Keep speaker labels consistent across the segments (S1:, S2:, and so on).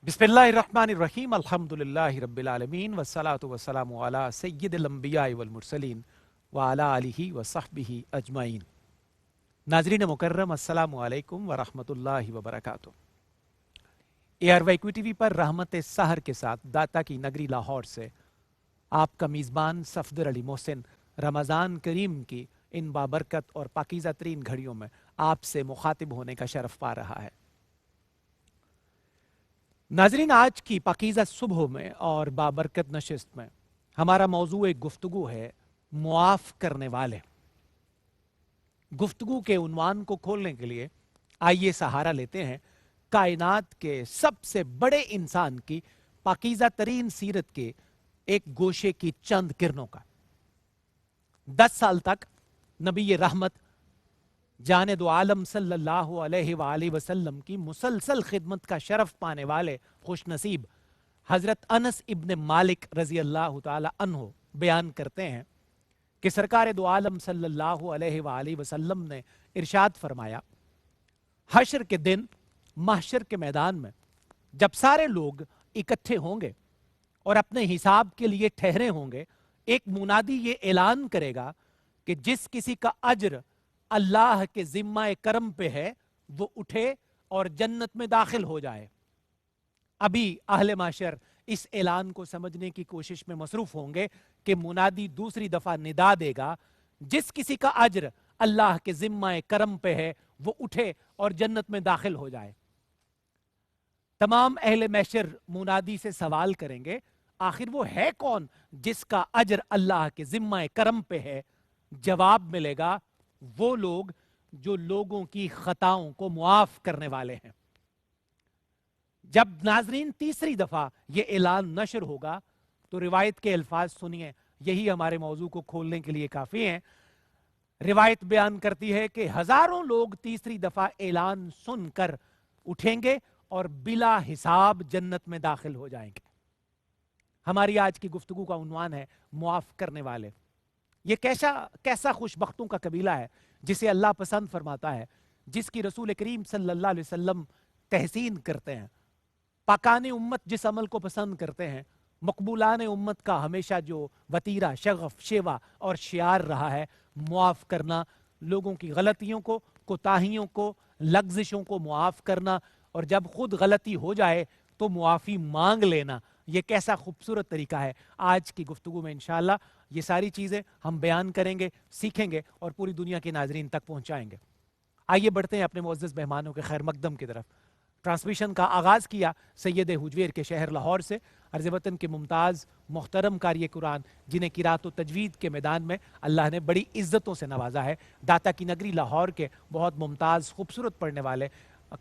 S1: बिस्मिल्लाहिर्रहमानिर्रहीम अल्हम्दुलिल्लाहि रब्बिल आलमीन वस्सलातु वस्सलामु अला सय्यिदिल अंबिया'i वल मुरसलीन व अला आलिहि व सहबिहि अजमाइन। नाज़रीन मुकर्रम अस्सलामु अलैकुम व रहमतुल्लाहि व बरकातुहू। ARY टीवी पर रहमत सहर के साथ दाता की नगरी लाहौर से आपका मीज़बान सफदर अली मोहसिन रमज़ान करीम की इन बाबरकत और पाकीज़ा तरीन घड़ियों में आपसे मुखातिब होने का शरफ पा रहा है। नाजरीन, आज की पाकीज़ा सुबह में और बाबरकत नशिस्त में हमारा मौजू एक गुफ्तगू है, मुआफ़ करने वाले। गुफ्तगू के उन्वान को खोलने के लिए आइए सहारा लेते हैं कायनात के सबसे बड़े इंसान की पाकीज़ा तरीन सीरत के एक गोशे की चंद किरणों का। 10 साल तक नबी रहमत जाने दो आलम सल्लल्लाहु अलैहि वसल्लम की मुसलसल खिदमत का शरफ पाने वाले खुशनसीब हजरत अनस इब्न मालिक रजी अल्लाह ताला अन्हो बयान करते हैं कि सरकार दो आलम सल्लल्लाहु अलैहि वसल्लम ने इरशाद फरमाया, हशर के दिन महशर के मैदान में जब सारे लोग इकट्ठे होंगे और अपने हिसाब के लिए ठहरे होंगे, एक मुनादी ये ऐलान करेगा कि जिस किसी का अज्र अल्लाह के जिम्मा करम पे है वो उठे और जन्नत में दाखिल हो जाए। अभी अहले माशर इस ऐलान को समझने की कोशिश में मसरूफ होंगे कि मुनादी दूसरी दफा निदा देगा, जिस किसी का अज्र अल्लाह के जिम्मा करम पे है वो उठे और जन्नत में दाखिल हो जाए। तमाम अहले मैशर मुनादी से सवाल करेंगे, आखिर वो है कौन जिसका अज्र अल्लाह के जिम्मा करम पे है? जवाब मिलेगा, वो लोग जो लोगों की खताओं को मुआफ करने वाले हैं। जब नाजरीन तीसरी दफा ये ऐलान नशर होगा तो रिवायत के अल्फाज सुनिए, यही हमारे मौजू को खोलने के लिए काफी हैं। रिवायत बयान करती है कि हजारों लोग तीसरी दफा ऐलान सुनकर उठेंगे और बिला हिसाब जन्नत में दाखिल हो जाएंगे। हमारी आज की गुफ्तगू का उन्वान है मुआफ करने वाले। ये कैसा खुशबख्तों का कबीला है जिसे अल्लाह पसंद फरमाता है, जिसकी रसूल करीम सल्लल्लाहु अलैहि वसल्लम तहसीन करते हैं। पाकाने उम्मत जिस अमल को पसंद करते हैं, मकबूलाने उम्मत का हमेशा जो वतीरा, शगफ, शेवा और शियार रहा है, मुआफ करना, लोगों की गलतियों को, कोताहियों को, लग्जिशों को मुआफ करना, और जब खुद गलती हो जाए तो मुआफ़ी मांग लेना। ये कैसा खूबसूरत तरीका है। आज की गुफ्तगू में इंशाअल्लाह ये सारी चीज़ें हम बयान करेंगे, सीखेंगे और पूरी दुनिया के नाजरीन तक पहुँचाएंगे। आइए बढ़ते हैं अपने मुअज़्ज़ज़ मेहमानों के खैर मकदम की तरफ। ट्रांसमिशन का आगाज़ किया सैयद हुजवेर के शहर लाहौर से, अर्ज़ वतन के मुमताज़ मोहतरम कारी कुरान, जिन्हें किरात व तजवीद के मैदान में अल्लाह ने बड़ी इज़्ज़तों से नवाजा है, दाता की नगरी लाहौर के बहुत मुमताज़ खूबसूरत पढ़ने वाले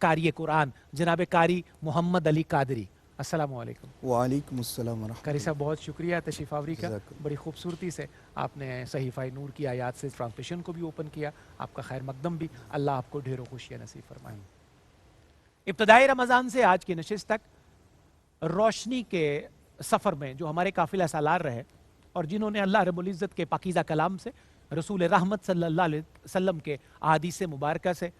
S1: कारी कुरान जनाब कारी मोहम्मद अली कादरी। अस्सलामु अलैकुम।
S2: वालेकुम अस्सलाम व
S1: कारी साहब, बहुत शुक्रिया तशरीफ़ आवरी का।
S2: रहमतुल्लाह।
S1: बड़ी खूबसूरती से आपने सहीफ़ा नूर की आयात से ट्रांसमिशन को भी ओपन किया। आपका खैर मकदम भी, अल्लाह आपको ढेरों खुशियाँ नसीब फरमाएं। इब्तदाई रमज़ान से आज की नशिस्त तक रोशनी के सफ़र में जो हमारे काफ़िला सालार रहे और जिन्होंने अल्लाह रब्बुल इज़्ज़त के पाकीज़ा कलाम से, रसूल रहमत सल्लल्लाहु अलैहि वसल्लम के अहादीस मुबारका से,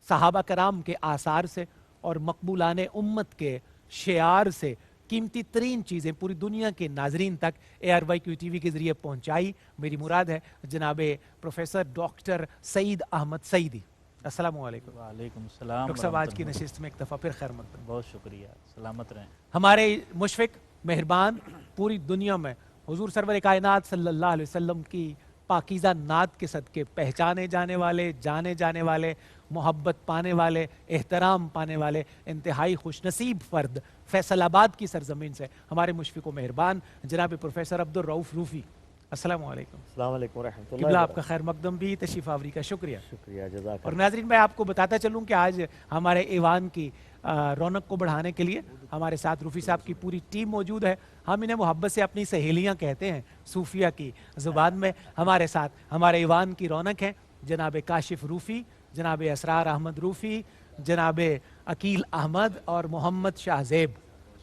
S1: सहाबा कराम के आसार से और मकबूलाने उम्मत के शियार से कीमती तरीन चीज़ें पूरी दुनिया के नाजरीन तक ARY टीवी के ज़रिए पहुँचाई। मेरी मुराद है जनाब प्रोफेसर डॉक्टर सईद अहमद सईदी। अस्सलामु अलैकुम।
S3: वालेकुम सलाम।
S1: डॉक्टर साहब, आज की नशिस्त में एक दफ़ा फिर खैर मकदम।
S3: बहुत शुक्रिया, सलामत रहें।
S1: हमारे मुशफ़िक मेहरबान पूरी दुनिया में हुजूर सरवर कायनात सल्लल्लाहु अलैहि वसल्लम की पाकीज़ा नात के सदके पहचाने जाने वाले, जाने जाने वाले, मोहब्बत पाने वाले, एहतराम पाने वाले इंतहाई खुशनसीब फ़र्द फैसलाबाद की सरजमीन से हमारे मुशफ़िक व मेहरबान जनाब प्रोफेसर अब्दुल रऊफ़ रूफ़ी। अस्सलामु अलैकुम।
S4: अस्सलाम वालेकुम रहमतुल्लाह।
S1: किबला आपका खैर मकदम भी, तशरीफ़ आवरी का शुक्रिया।
S4: शुक्रिया, जज़ाक
S1: और नाज़रीन, मैं आपको बताता चलूँ कि आज हमारे ईवान की रौनक को बढ़ाने के लिए हमारे साथ रूफ़ी साहब की पूरी टीम मौजूद है। हम इन्हें मोहब्बत से अपनी सहेलियाँ कहते हैं सूफिया की ज़ुबान में। हमारे साथ हमारे ईवान की रौनक है जनाब काशिफ रूफ़ी, जनाब असरार अहमद रूफ़ी, जनाब अकील अहमद और मोहम्मद शाहजेब।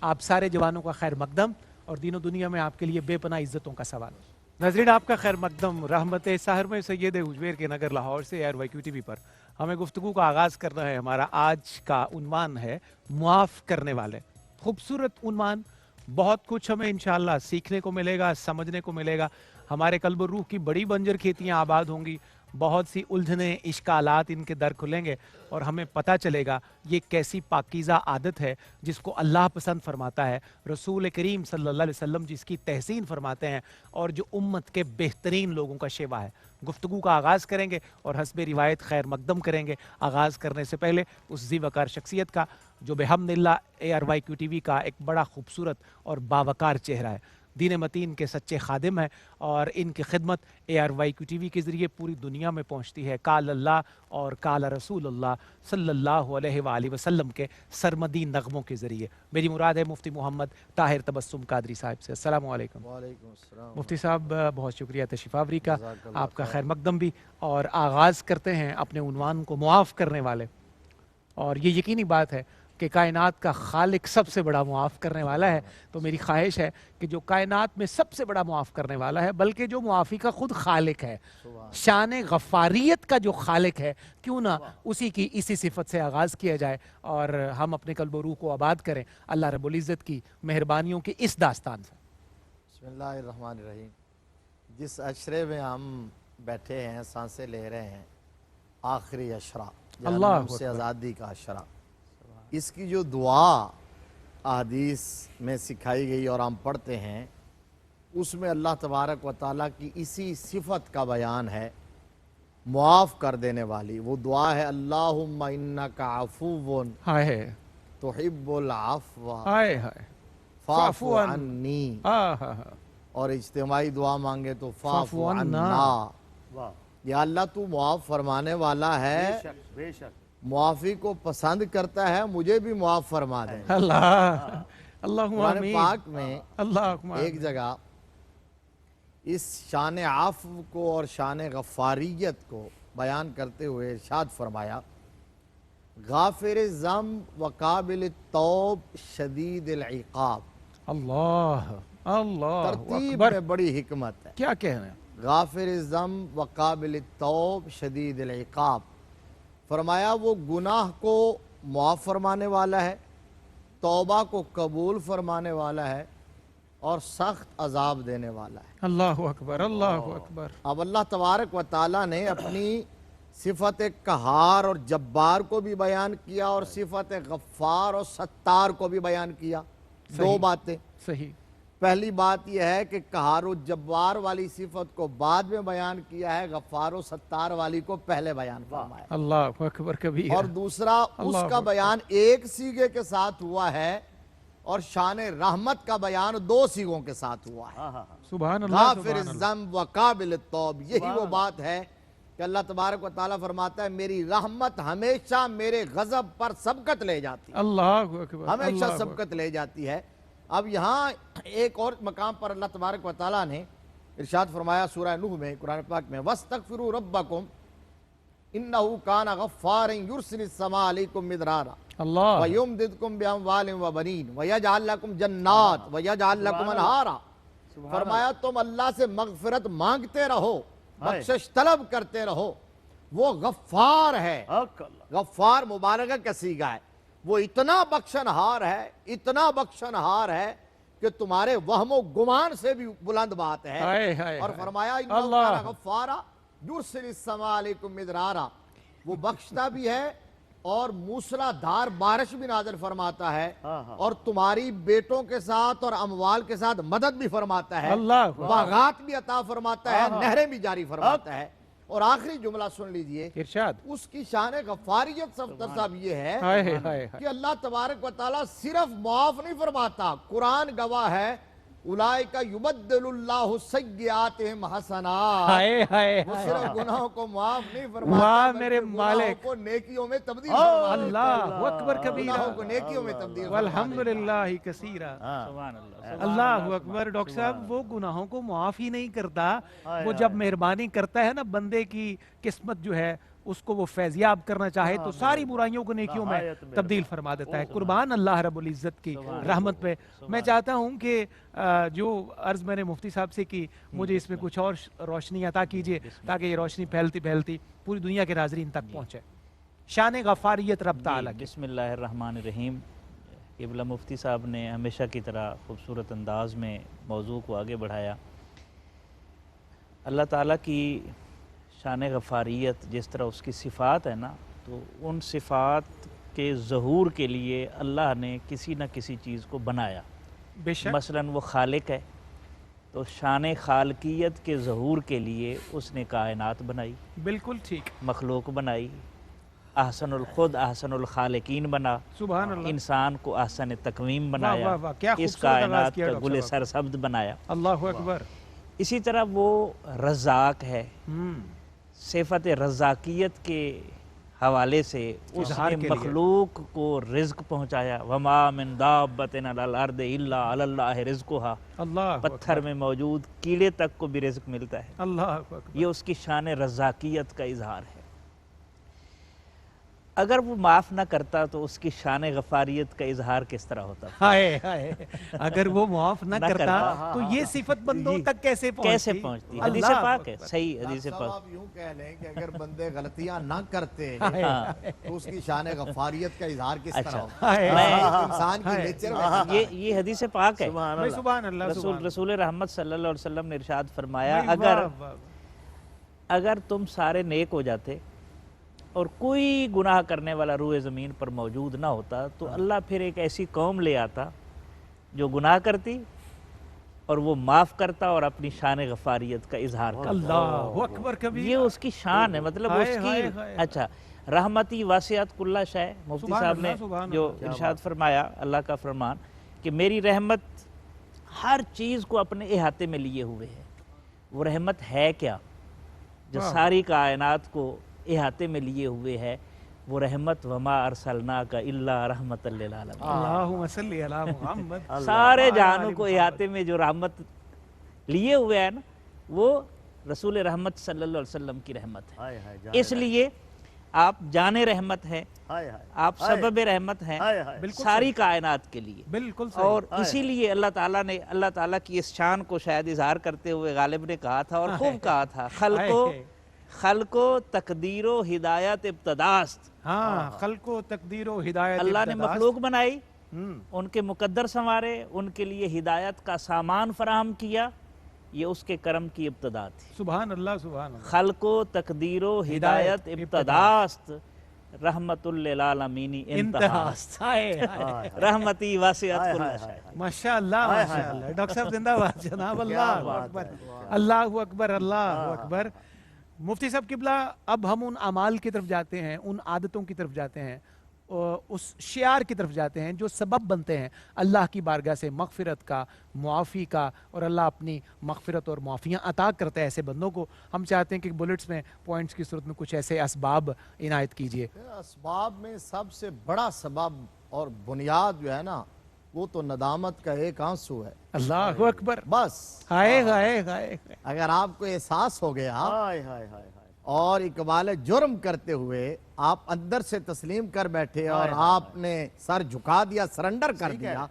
S1: आप सारे जवानों का खैर मकदम और दीनों दुनिया में आपके लिए बेपनाह इज़्ज़तों का सवाल। नाज़रीन, आपका खैर मकदम रहमत सहर में सैयद हुजवेर के नगर लाहौर से ARY टीवी पर हमें गुफ्तगू का आगाज़ करना है। हमारा आज का उन्वान है मुआफ़ करने वाले। खूबसूरत उन्वान, बहुत कुछ हमें इंशाअल्लाह सीखने को मिलेगा, समझने को मिलेगा। हमारे कल्ब और रूह की बड़ी बंजर खेतियाँ आबाद होंगी, बहुत सी उलझने, इश्कालात इनके दर खुलेंगे और हमें पता चलेगा ये कैसी पाकीज़ा आदत है जिसको अल्लाह पसंद फरमाता है, रसूल करीम सल्लल्लाहु अलैहि वसल्लम जिसकी तहसीन फरमाते हैं और जो उम्मत के बेहतरीन लोगों का शेवा है। गुफ्तगू का आगाज़ करेंगे और हस्ब रिवायत खैर मकदम करेंगे। आगाज़ करने से पहले उस ज़ी वकार शख्सियत का जो बेहम्दिल्लाह ARYQ TV का एक बड़ा खूबसूरत और बावकार चेहरा है, दीन मतीन के सच्चे खादिम हैं और इनकी खिदमत ARYQ TV के ज़रिए पूरी दुनिया में पहुँचती है। काल अल्लाह और काल रसूलुल्लाह सल्लल्लाहु अलैहि वसल्लम के सरमदी नगमों के ज़रिए। मेरी मुराद है मुफ्ती मोहम्मद ताहिर तबस्सुम कादरी साहब से। अस्सलामु अलैकुम।
S2: वालेकुम अस्सलाम।
S1: मुफ्ती साहब बहुत शुक्रिया तशरीफ़ आवरी का,
S2: जज़ाकल्लाह
S1: आपका
S2: खैर।
S1: खैर मकदम भी। और आगाज़ करते हैं अपने उन्वान को मुआफ़ करने वाले। और ये यकीनी बात है कि कायनात का खालिक सबसे बड़ा मुआफ़ करने वाला है, तो मेरी ख्वाहिश है कि जो कायनात में सबसे बड़ा मुआफ़ करने वाला है, बल्कि जो मुआफ़ी का खुद खालिक है, शान गफ़ारियत का जो खालिक है, क्यों ना उसी की इसी सिफत से आगाज़ किया जाए और हम अपने कल्ब और रूह को आबाद करें अल्लाह रब्बुल इज़्ज़त की मेहरबानियों की इस दास्तान से।
S2: बिस्मिल्लाहिर्रहमानिर्रहीम। जिस अशरे में हम बैठे हैं, सांसें ले रहे हैं, आखिरी अशरा,
S1: अल्लाह
S2: जहन्नम से आज़ादी का अशरा, इसकी जो दुआ अहदीस में सिखाई गई और हम पढ़ते हैं, उसमें अल्लाह तबारक व तआला की इसी सिफत का बयान है, मुआफ़ कर देने वाली। वो दुआ है अल्लाहुम्मा इन्नका अफ़ुव्वुन
S1: हाय
S2: तुहिब्बुल अफ़्व
S1: हाय हाय
S2: फ़ाफ़ु
S1: फ़ाफ़ु
S2: अन्नी।
S1: हा।
S2: और इज्तिमाई दुआ मांगे तो
S1: फ़ाफ़ु
S2: फ़ाफ़ु
S1: अन्ना।
S2: अन्ना। या अल्लाह तू मुआफ़ फरमाने वाला है,
S4: बेशक
S2: मुआफ़ी को पसंद करता है, मुझे भी मुआफ़ फरमा दे।
S1: अल्लाह अल्लाहुम्मा
S2: कुरान
S1: आमीन।
S2: पाक में
S1: अल्लाहुम्मा
S2: एक जगह इस शान आफ़्व को और शान गफ़ारियत को बयान करते हुए इरशाद फरमाया, गाफिर ज़म्ब व काबिल तौब शदीदिल इक़ाब।
S1: अल्लाह अल्लाह
S2: तरतीब
S1: अकबर।
S2: में बड़ी हिकमत है।
S1: क्या कह रहे हैं?
S2: गाफिर ज़म्ब व काबिल तौब शदीदिल इक़ाब। फरमाया वो गुनाह को मुआफ़ फरमाने वाला है, तौबा को कबूल फरमाने वाला है और सख्त अजाब देने वाला है।
S1: अल्लाह अकबर अल्लाह अकबर।
S2: अब अल्लाह तबारक व ताला ने अपनी सिफत कहार और जब्बार को भी बयान किया और सिफत गफ्फार और सत्तार को भी बयान किया। दो
S1: सही।
S2: बातें।
S1: सही।
S2: पहली बात यह है कि कहार और जब्बार वाली सिफत को बाद में बयान किया है, गफ्फार और सत्तार वाली को पहले बयान फरमाया।
S1: अल्लाह अकबर कबीर।
S2: और दूसरा
S1: अल्लाह
S2: उसका
S1: अकबर।
S2: बयान एक सीगे के साथ हुआ है और शान रहमत का बयान दो सीगों के साथ हुआ है।
S1: सुभान अल्लाह
S2: गाफिर
S1: सुभान अल्लाह।
S2: ज़म्ब व काबिल तौब। यही वो बात है कि अल्लाह तबारक व ताला फरमाता है, मेरी रहमत हमेशा मेरे गजब पर सबकत ले जाती है,
S1: अल्लाह अकबर
S2: हमेशा
S1: अल्लाह
S2: सबकत ले जाती है। अब यहाँ एक और मकाम पर अल्लाह तबारक व ताला ने इरशाद फरमाया सूरह नूह में, कुरान पाक में, वस्तगफिरू रब्बकुम इन्नहु काना गफ्फारन युरसिलिस समा अलैकुम मिदरारा
S1: अल्लाह
S2: व युमदिदकुम बिअमवालिन व बनीन व यजअल लकुम जन्नात व यजअल लकुम अनहारा। फरमाया तुम अल्लाह से मगफिरत मांगते रहो, बख्शिश तलब करते रहो, वो गफ्फार है। गफ्फार मुबारका का सीगा है, वो इतना बख्शनहार है, इतना बख्शनहार है कि तुम्हारे वहमो गुमान से भी बुलंद बात है।
S1: हाय हाय
S2: और
S1: हाय।
S2: फरमाया
S1: अल्लाह।
S2: गफ्फारा युरसिलिस समा अलैकुम मिदरारा। वो बख्शता भी है और मूसलाधार बारिश भी नाज़िल फरमाता है और तुम्हारी बेटों के साथ और अमवाल के साथ मदद भी फरमाता है,
S1: अल्लाह।
S2: बागात भी अता फरमाता है, नहरें भी जारी फरमाता है। और आखिरी जुमला सुन लीजिए,
S1: इरशाद।
S2: उसकी शान गफ्फारियत सफ्तर साहब ये है
S1: हाय हाय हाय।
S2: कि अल्लाह तबारक व ताला सिर्फ मुआफ नहीं फरमाता, कुरान गवाह है, उलाइका युबद्दिलुल्लाहु सय्यिआतिहिम हसनात।
S1: हाय हाय
S2: वो
S1: हाय।
S2: सिर्फ गुनाहों को माफ नहीं फरमाता,
S1: वाह
S2: बल्कि
S1: मेरे
S2: गुनाहों
S1: मालिक।
S2: को नेकियों में तब्दील फरमाता है।
S1: अल्लाह अकबर कबीरा
S2: गुनाहों को नेकियों में तब्दील फरमा देता है।
S1: वल्हम्दुलिल्लाहि कसीरा।
S3: सुभान अल्लाह।
S1: अल्लाह अकबर। डॉक्टर साहब वो गुनाहों को माफ ही नहीं करता, वो जब मेहरबानी करता है ना बंदे की किस्मत जो है उसको वो फैज़याब करना चाहे तो सारी बुराइयों को नेकियों में तब्दील फरमा देता है। कुर्बान अल्लाह रब्बुल इज़्ज़त की रहमत पे। मैं चाहता हूँ कि जो अर्ज़ मैंने मुफ्ती साहब से की, मुझे इसमें कुछ और रोशनी अता कीजिए ताकि ये रोशनी फैलती फैलती पूरी दुनिया के नाज़रीन तक पहुँचे। शान गफ़ारियत रब ताला की।
S3: बिस्मिल्लाहिर्रहमानिर्रहीम। قبلہ مفتی صاحب نے ہمیشہ کی طرح خوبصورت انداز میں موضوع کو آگے بڑھایا۔ اللہ تعالیٰ کی شان غفاریت جس طرح اس کی صفات ہے نا، تو ان صفات کے ظہور کے لیے اللہ نے کسی نہ کسی چیز کو بنایا۔
S1: بے شک
S3: مثلاً وہ خالق ہے، تو شان خالقیت کے ظہور کے لیے اس نے کائنات بنائی،
S1: بالکل ٹھیک،
S3: مخلوق بنائی، احسن الخود احسن الخالقین بنا،
S1: سبحان اللہ،
S3: انسان کو احسن تقویم
S1: واہ
S3: بنایا،
S1: واہ واہ، کیا
S3: اس
S1: خوبصورت آغاز
S3: کائنات
S1: کیا
S3: کا
S1: ڈاکٹر
S3: گل
S1: صاحب۔
S3: سرسبد بنایا۔
S1: اللہ اکبر۔
S3: اسی طرح وہ رزاق ہے،
S1: ہم،
S3: صفت رزاقیت کے حوالے سے اس
S1: اظہار
S3: نے
S1: کے لیے۔
S3: مخلوق کو رزق پہنچایا۔ وما من دابۃ علی الارض الا علی اللہ رزقها،
S1: اللہ
S3: پتھر میں موجود کیڑے تک کو بھی رزق ملتا ہے۔
S1: اللہ اکبر۔
S3: یہ اس کی شان رزاقیت کا اظہار ہے۔ اگر وہ معاف نہ کرتا تو اس کی شان غفاریت کا اظہار کس طرح ہوتا؟
S1: ہائے ہائے، اگر وہ معاف نہ
S3: نہ
S1: کرتا
S3: کرتا،
S1: تو یہ صفت بندوں تک کیسے
S3: کیسے
S1: پہنچتی؟
S3: پہنچتی؟
S1: اللہ
S3: حدیث پاک ہے،
S1: اکبر۔
S3: صحیح
S2: ڈاکٹر
S3: حدیث
S2: صاحب
S3: پاک۔
S2: آپ یوں کہہ لیں کہ اگر بندے غلطیاں نہ کرتے
S1: ہائے،
S2: تو اس کی شان غفاریت کا اظہار کس طرح
S3: اچھا،
S2: ہوتا؟
S1: ہائے،
S2: انسان کی
S1: ہائے،
S2: نیچر میں
S3: یہ حدیث پاک ہے۔
S1: بھائی سبحان اللہ، سبحان اللہ۔
S3: رسول رحمت صلی اللہ علیہ وسلم نے ارشاد فرمایا،
S1: بھائی
S3: اگر
S1: واہ، واہ،
S3: اگر تم سارے نیک ہو جاتے اور کوئی گناہ کرنے والا روئے زمین پر موجود نہ ہوتا تو اللہ پھر ایک ایسی قوم لے آتا جو گناہ کرتی اور وہ معاف کرتا اور اپنی شان غفاریت کا اظہار کرتا۔
S1: اللہ اکبر کبھی۔
S3: یہ اس کی شان ہے، مطلب اس
S1: ہائے، ہائے،
S3: کی
S1: ہائے۔
S3: اچھا رحمتی واسعت کل شے، مفتی
S1: سبحان
S3: صاحب
S1: اللہ،
S3: نے
S1: سبحان
S3: جو
S1: اللہ۔
S3: ارشاد فرمایا، اللہ کا فرمان کہ میری رحمت ہر چیز کو اپنے احاطے میں لیے ہوئے ہے۔ وہ رحمت ہے کیا جو
S1: واہ۔
S3: ساری کائنات کو احاطے میں لیے ہوئے ہے؟ وہ رحمت وما ارسلناک الا رحمت للعالمین،
S1: اللہم صلی علی محمد۔
S3: سارے جہانوں کو احاطے میں جو رحمت لیے ہوئے ہے نا، وہ رسول رحمت صلی اللہ علیہ وسلم کی رحمت ہے۔ اس لیے آپ جان رحمت ہیں، آپ سبب رحمت ہیں
S1: بالکل
S3: ساری کائنات کے لیے۔
S1: بالکل صحیح۔
S3: اور اسی لیے اللہ تعالیٰ کی اس شان کو شاید اظہار کرتے ہوئے غالب نے کہا تھا اور خوب کہا تھا، خلق و تقدیر و ہدایت ابتداست۔
S1: ہاں، خلق و تقدیر و ہدایت
S3: اللہ نے
S1: ابتداست۔
S3: مخلوق بنائی،
S1: ہم،
S3: ان کے مقدر سنوارے، ان کے لیے ہدایت کا سامان فراہم کیا، یہ اس کے کرم کی ابتدا تھی۔
S1: سبحان اللہ، سبحان اللہ۔
S3: خلق و تقدیر و ہدایت ابتداست، رحمت للعالمین انتہاست،
S1: ہائے ہائے،
S3: رحمتی واسعت کل شے۔
S1: ماشاء اللہ، ماشاء اللہ۔ ڈاکٹر صاحب زندہ باد جناب، اللہ اکبر، اللہ اکبر، اللہ اکبر۔ مفتی صاحب قبلہ، اب ہم ان اعمال کی طرف جاتے ہیں، ان عادتوں کی طرف جاتے ہیں، اس شعار کی طرف جاتے ہیں جو سبب بنتے ہیں اللہ کی بارگاہ سے مغفرت کا، معافی کا، اور اللہ اپنی مغفرت اور معافیاں عطا کرتا ہے ایسے بندوں کو۔ ہم چاہتے ہیں کہ بلٹس میں پوائنٹس کی صورت میں کچھ ایسے اسباب عنایت کیجئے۔
S2: اسباب میں سب سے بڑا سبب اور بنیاد جو ہے نا، وہ تو ندامت کا ایک آنسو ہے۔
S1: اللہ اکبر،
S2: بس
S1: ہائے ہائے ہائے،
S2: اگر آپ کو احساس ہو گیا اور اقبال جرم کرتے ہوئے آپ اندر سے تسلیم کر بیٹھے اور آپ نے سر جھکا دیا، سرنڈر کر دیا،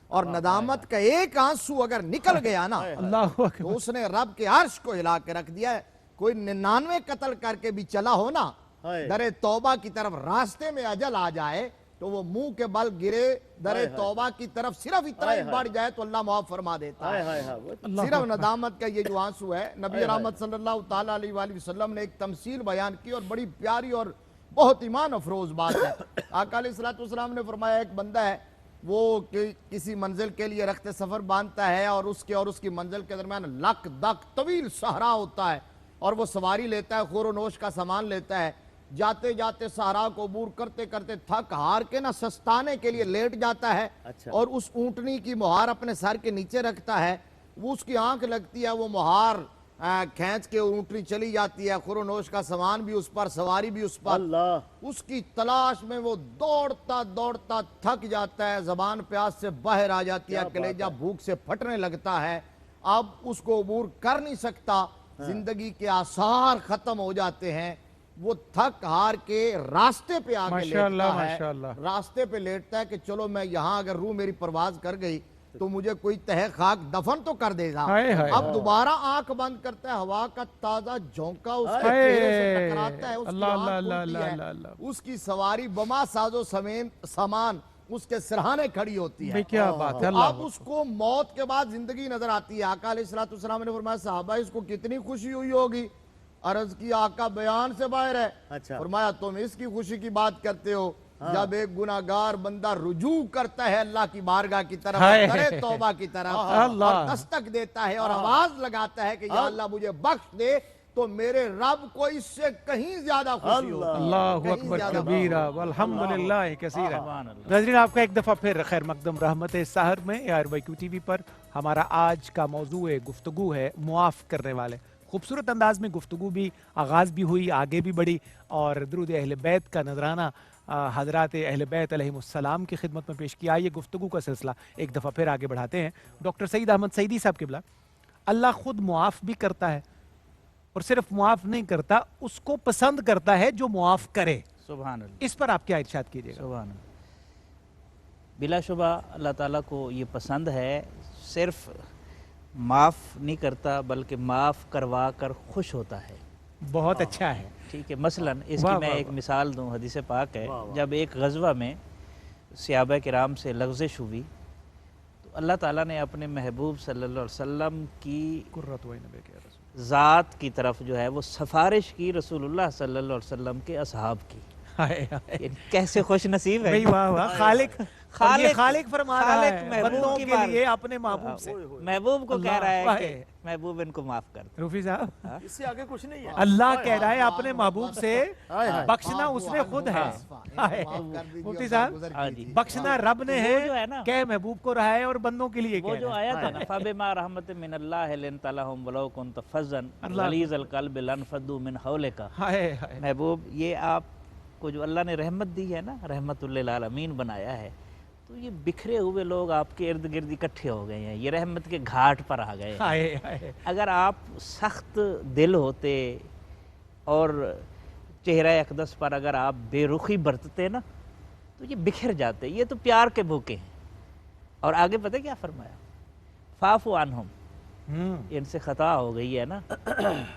S2: اور ندامت کا ایک آنسو اگر نکل گیا نا،
S1: اللہ اکبر،
S2: تو اس نے رب کے عرش کو ہلا کے رکھ دیا ہے۔ کوئی 99 قتل کر کے بھی چلا ہو نا، در توبہ کی طرف راستے میں اجل آ جائے تو وہ منہ کے بل گرے، در توبہ کی طرف صرف اتنا ہی بڑھ جائے تو اللہ معاف فرما دیتا ہے۔ صرف ندامت کا یہ جو آنسو ہے، نبی رحمت صلی اللہ تعالیٰ علیہ وآلہ وسلم نے ایک تمثیل بیان کی اور بڑی پیاری اور بہت ایمان افروز بات ہے۔ آقا علیہ السلام نے فرمایا، ایک بندہ ہے، وہ کسی منزل کے لیے رخت سفر باندھتا ہے اور اس کی منزل کے درمیان لک دک طویل صحرا ہوتا ہے، اور وہ سواری لیتا ہے، خور و نوش کا سامان لیتا ہے، جاتے جاتے صحرا کو عبور کرتے کرتے تھک ہار کے نہ سستانے کے لیے لیٹ جاتا ہے، اور اس اونٹنی کی مہار اپنے سر کے نیچے رکھتا ہے، وہ اس کی آنکھ لگتی ہے، وہ مہار کھینچ کے اونٹنی چلی جاتی ہے، خور و نوش کا سامان بھی اس پر، سواری بھی اس پر، اس کی تلاش میں وہ دوڑتا دوڑتا تھک جاتا ہے، زبان پیاس سے باہر آ جاتی ہے، کلیجہ بھوک سے پھٹنے لگتا ہے، اب اس کو عبور کر نہیں سکتا، زندگی کے آثار ختم ہو جاتے ہیں، وہ تھک ہار کے راستے پہ آگے لیٹتا ہے، راستے پہ لیٹتا ہے کہ چلو میں یہاں اگر روح میری پرواز کر گئی تو مجھے کوئی تہ خاک دفن تو کر دے گا۔ اب دوبارہ آنکھ بند کرتا ہے، ہوا کا تازہ جھونکا اس کے چہرے سے ٹکراتا ہے، اس کی آنکھ کھلتی ہے، اس کی سواری بما ساز و سامان اس کے سرہانے کھڑی ہوتی ہے.
S1: کیا بات ہے.
S2: تو
S1: اللہ
S2: اب اس کو موت کے بعد زندگی نظر آتی ہے. آقا علیہ السلام نے فرمایا صحابہ اس کو کتنی خوشی ہوئی ہوگی. عرض کی آقا بیان سے باہر ہے.
S4: اچھا.
S2: فرمایا تم اس کی خوشی کی بات کرتے ہو جب ایک گناہگار بندہ رجوع کرتا ہے اللہ کی بارگاہ کی طرف, کرے توبہ کی طرف, اور دستک دیتا ہے اور آواز لگاتا ہے کہ یا اللہ مجھے بخش دے, تو میرے رب کو اس سے کہیں زیادہ خوشی ہوگی.
S1: اللہ اکبر کبیرہ والحمدللہ کثیرہ. ناظرین آپ کا ایک دفعہ پھر خیر مقدم رحمت سحر میں ARYQ TV پر. ہمارا آج کا موضوع گفتگو ہے معاف کرنے والے. خوبصورت انداز میں گفتگو بھی آغاز بھی ہوئی, آگے بھی بڑھی, اور درود اہل بیت کا نذرانہ حضرات اہل بیت علیہم السلام کی خدمت میں پیش کیا. یہ گفتگو کا سلسلہ ایک دفعہ پھر آگے بڑھاتے ہیں. ڈاکٹر سعید احمد سعیدی صاحب قبلہ, اللہ خود معاف بھی کرتا ہے اور صرف معاف نہیں کرتا, اس کو پسند کرتا ہے جو معاف کرے.
S3: سبحان اللہ.
S1: اس پر آپ کیا ارشاد کیجئے گا؟
S3: سبحان اللہ. بلا شبہ اللہ تعالیٰ کو یہ پسند ہے, صرف معاف نہیں کرتا بلکہ معاف کروا کر خوش ہوتا ہے.
S1: بہت اچھا ہے.
S3: ٹھیک ہے, مثلاً اس کی میں ایک مثال دوں. حدیث پاک ہے جب ایک غزوہ میں صحابہ کرام سے لغزش ہوئی تو اللہ تعالیٰ نے اپنے محبوب صلی اللہ علیہ وسلم کی ذات کی طرف جو ہے وہ سفارش کی رسول اللہ صلی اللہ علیہ وسلم کے اصحاب کی. کیسے خوش نصیب ہے.
S1: خالق فرما رہا ہے بندوں کے لیے اپنے محبوب سے.
S3: محبوب کو کہہ رہا ہے کہ محبوب ان کو معاف کر دے.
S1: روفی صاحب
S4: اس سے آگے کچھ نہیں ہے.
S1: اللہ کہہ رہا ہے اپنے محبوب سے, بخشنا اس نے خود ہے. مفتی صاحب بخشنا رب نے ہے, کہ محبوب کو رہا ہے اور بندوں کے لیے.
S3: وہ جو آیا تھا نا فَبِمَا رَحْمَةٍ مِّنَ اللَّهِ لِنْتَ لَهُمْ وَلَوْ كُنْتَ فَظًّا غَلِيظَ الْقَلْبِ لَانفَضُّوا مِنْ حَوْلِكَ. محبوب یہ آپ کو جو اللہ نے رحمت دی ہے نا, رحمت للعالمین بنایا ہے, تو یہ بکھرے ہوئے لوگ آپ کے ارد گرد اکٹھے ہو گئے ہیں, یہ رحمت کے گھاٹ پر آ گئے ہیں. اگر آپ سخت دل ہوتے اور چہرہ اقدس پر اگر آپ بے رخی برتتے نا تو یہ بکھر جاتے. یہ تو پیار کے بھوکے ہیں. اور آگے پتہ کیا فرمایا, فاعف عنہم, ان سے خطا ہو گئی ہے نا,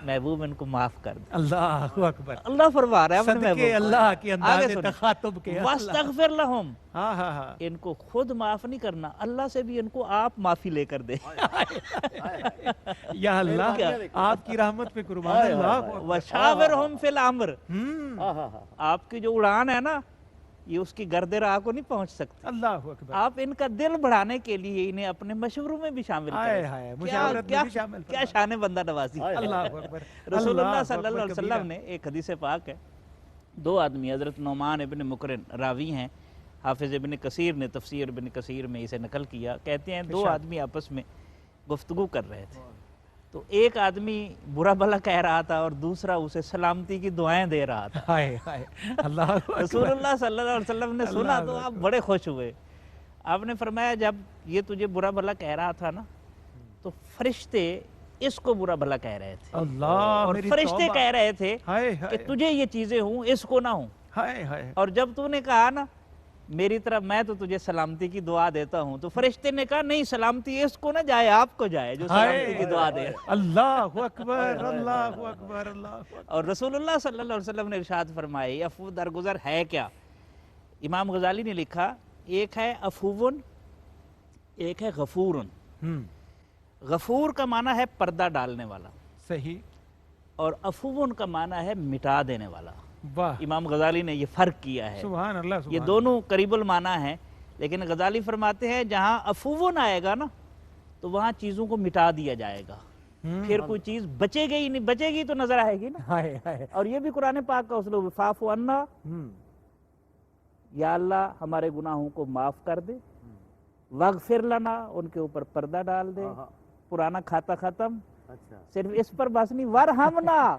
S3: محبوب ان کو معاف کر دے.
S1: اللہ اکبر.
S3: اللہ فرما رہا ہے اپنے
S1: صدقے
S3: محبوب
S1: اللہ کی انداز تخاطب کے.
S3: واستغفر لہم,
S1: ہاں
S3: ان کو خود معاف نہیں کرنا, اللہ سے بھی ان کو آپ معافی لے کر دے.
S1: یا اللہ آپ کی رحمت پہ قربان. اللہ
S3: وشاورہم فی الامر, آپ کی جو اڑان ہے نا یہ اس کی گرد راہ کو نہیں پہنچ سکتی.
S1: اللہ اکبر.
S3: آپ ان کا دل بڑھانے کے لیے انہیں اپنے مشوروں میں بھی شامل کریں.
S1: مشاورت میں بھی شامل.
S3: کیا شان بندہ نوازی.
S1: اللہ اکبر.
S3: رسول اللہ صلی اللہ علیہ وسلم نے ایک حدیث پاک ہے, دو آدمی, حضرت نعمان ابن مقرن راوی ہیں, حافظ ابن کثیر نے تفسیر ابن کثیر میں اسے نقل کیا, کہتے ہیں دو آدمی آپس میں گفتگو کر رہے تھے, تو ایک آدمی برا بھلا کہہ رہا تھا اور دوسرا اسے سلامتی کی دعائیں دے رہا تھا.
S1: اللہ
S3: رسول اللہ صلی اللہ علیہ وسلم نے سنا تو آپ بڑے خوش ہوئے. آپ نے فرمایا جب یہ تجھے برا بھلا کہہ رہا تھا نا تو فرشتے اس کو برا بھلا کہہ رہے تھے, اور فرشتے کہہ رہے تھے کہ تجھے یہ چیزیں ہوں اس کو نہ ہوں. اور جب تو نے کہا نا میری طرف میں تو تجھے سلامتی کی دعا دیتا ہوں, تو فرشتے نے کہا نہیں, سلامتی اس کو نہ جائے, آپ کو جائے جو سلامتی کی دعا دے.
S1: اللہ اکبر. اللہ اکبر. اللہ.
S3: اور رسول اللہ صلی اللہ علیہ وسلم نے ارشاد فرمائی عفو درگزر ہے کیا. امام غزالی نے لکھا ایک ہے عفوون, ایک ہے غفورن. غفور کا معنی ہے پردہ ڈالنے والا,
S1: صحیح,
S3: اور عفوون کا معنی ہے مٹا دینے والا.
S1: واہ.
S3: امام غزالی نے یہ فرق کیا ہے.
S1: سبحان اللہ.
S3: یہ دونوں قریب المعنی ہیں, لیکن غزالی فرماتے ہیں جہاں عفوون آئے گا نا تو وہاں چیزوں کو مٹا دیا جائے گا, پھر کوئی چیز بچے گی نہیں, بچے گی تو نظر آئے گی نا. اور یہ بھی قرآن پاک کا اسلوب, فاعف عنا, یا اللہ ہمارے گناہوں کو معاف کر دے, واغفر لنا, ان کے اوپر پردہ ڈال دے, پرانا کھاتا ختم, صرف اس پر بس نہیں, ورحمنا,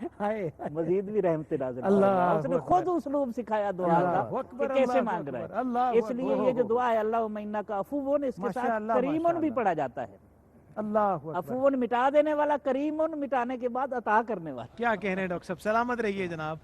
S3: مزید بھی رحمت نازل. اس نے خود اسلوب سکھایا دعا کا کہ کیسے مانگ رہا ہے. اس لیے یہ جو دعا ہے اللہم انک عفوون, اس کے ساتھ کریمن بھی پڑھا جاتا ہے.
S1: اللہ
S3: عفوون مٹا دینے والا, کریمن مٹانے کے بعد عطا کرنے والا.
S1: کیا کہہ رہے ہیں ڈاکٹر صاحب, سلامت رہیے جناب.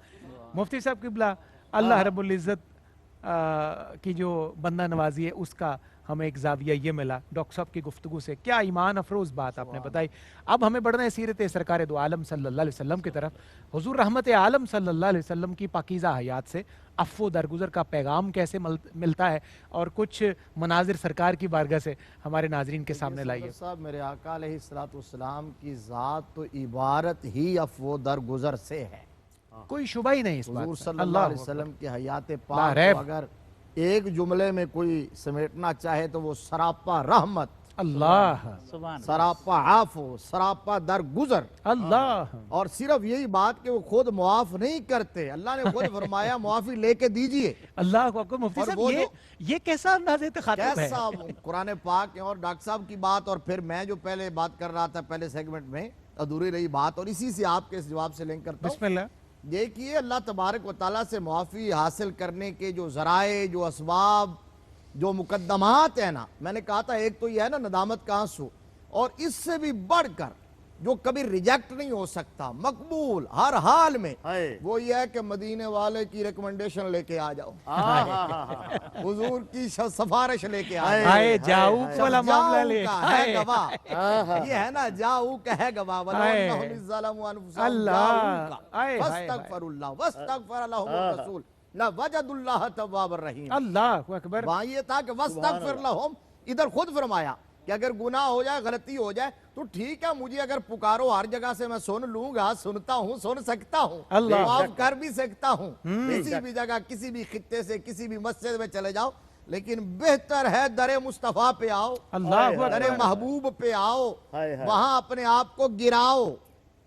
S1: مفتی صاحب قبلہ, اللہ رب العزت की जो बंदा नवाजी है उसका हमें एक जाविया ये मिला डॉक्टर साहब की गुफ्तगू से। क्या ईमान अफरोज़ बात आपने बताई। अब हमें बढ़ना है सीरत सरकार दो आलम सल्लल्लाहु अलैहि वसल्लम की तरफ। हुजूर रहमत आलम सल्लल्लाहु अलैहि वसल्लम की पाकीज़ा हयात से अफ़्व दरगुज़र का पैगाम कैसे मिलता है, और कुछ मनाजिर सरकार की बारगाह से हमारे नाजरीन के सामने लाइए।
S2: साहब, मेरे आका अलैहिस्सलाम की ज़ात तो इबारत ही अफ़्व दरगुज़र से है,
S1: कोई शुबा ही नहीं इस बात
S2: हुजूर
S1: में।
S2: सल्लल्लाहु अलैहि वसल्लम की हयात पाक को अगर एक जुमले में कोई समेटना चाहे तो वो सरापा रहमत,
S1: अल्लाह
S3: सुभान
S2: सरापा आफो, सरापा दरगुजर।
S1: अल्लाह।
S2: और सिर्फ यही बात कि वो खुद मुआफ नहीं करते, अल्लाह ने खुद फरमाया मुआफी लेके दीजिए।
S1: अल्लाह को मुफ्ती
S2: और
S1: साहब
S2: वो
S1: ये कैसा अंदाज़ तखातुब है।
S2: कैसा कुरान पाक है। और डॉक्टर साहब की बात, और फिर मैं जो पहले बात कर रहा था पहले सेगमेंट में अधूरी रही बात, और इसी से आपके इस जवाब से लिंक करता हूं।
S1: बिस्मिल्लाह।
S2: देखिए, अल्लाह तबारक व तआला से मुआफ़ी हासिल करने के जो ज़राए, जो असबाब, जो मुकद्दमात है ना, मैंने कहा था एक तो यह है ना नदामत का आंसू, और इससे भी बढ़कर जो कभी रिजेक्ट नहीं हो सकता, मकबूल हर हाल में, वो ये है कि मदीने वाले की रिकमेंडेशन लेके आ जाओ, हुजूर की सिफारिश लेके आ जाओ।
S1: आए जाऊ वाला मामला ले।
S2: जाऊ का है गवाह, ये है ना, जाऊ का है गवाह।
S1: अल्लाह अकबर।
S2: वहां ये था कि वस्तगफिर लहुम, इधर खुद फरमाया कि अगर गुनाह हो जाए, गलती हो जाए तो ठीक है, मुझे अगर पुकारो हर जगह से मैं सुन लूंगा, सुनता हूँ, सुन सकता हूँ,
S1: अल्लाह।
S2: माफ कर भी सकता हूँ। किसी भी जगह, किसी भी खित्ते से, किसी भी मस्जिद में चले जाओ, लेकिन बेहतर है दरे मुस्तफा पे आओ,
S1: अल्लाह
S2: दरे महबूब पे आओ, वहां अपने आप को गिराओ,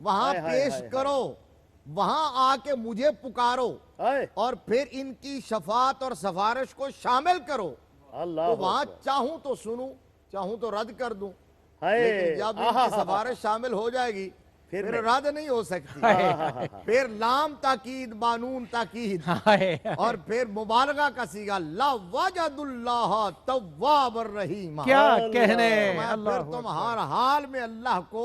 S2: वहां पेश करो, वहां आके मुझे पुकारो, और फिर इनकी शफात और सिफारिश को शामिल करो। तो वहां चाहूं तो सुनूं, चाहूं तो रद्द कर दूं, लेकिन जब इनकी सिफारिश शामिल हो जाएगी फिर रद्द नहीं हो सकती। फिर लाम ताकीद, बानून ताकीद, और फिर मुबालगा का सीगा ला वजदुल्लाह तव्वाबर रहीम।
S1: क्या कहने।
S2: फिर तुम हर हाल में अल्लाह को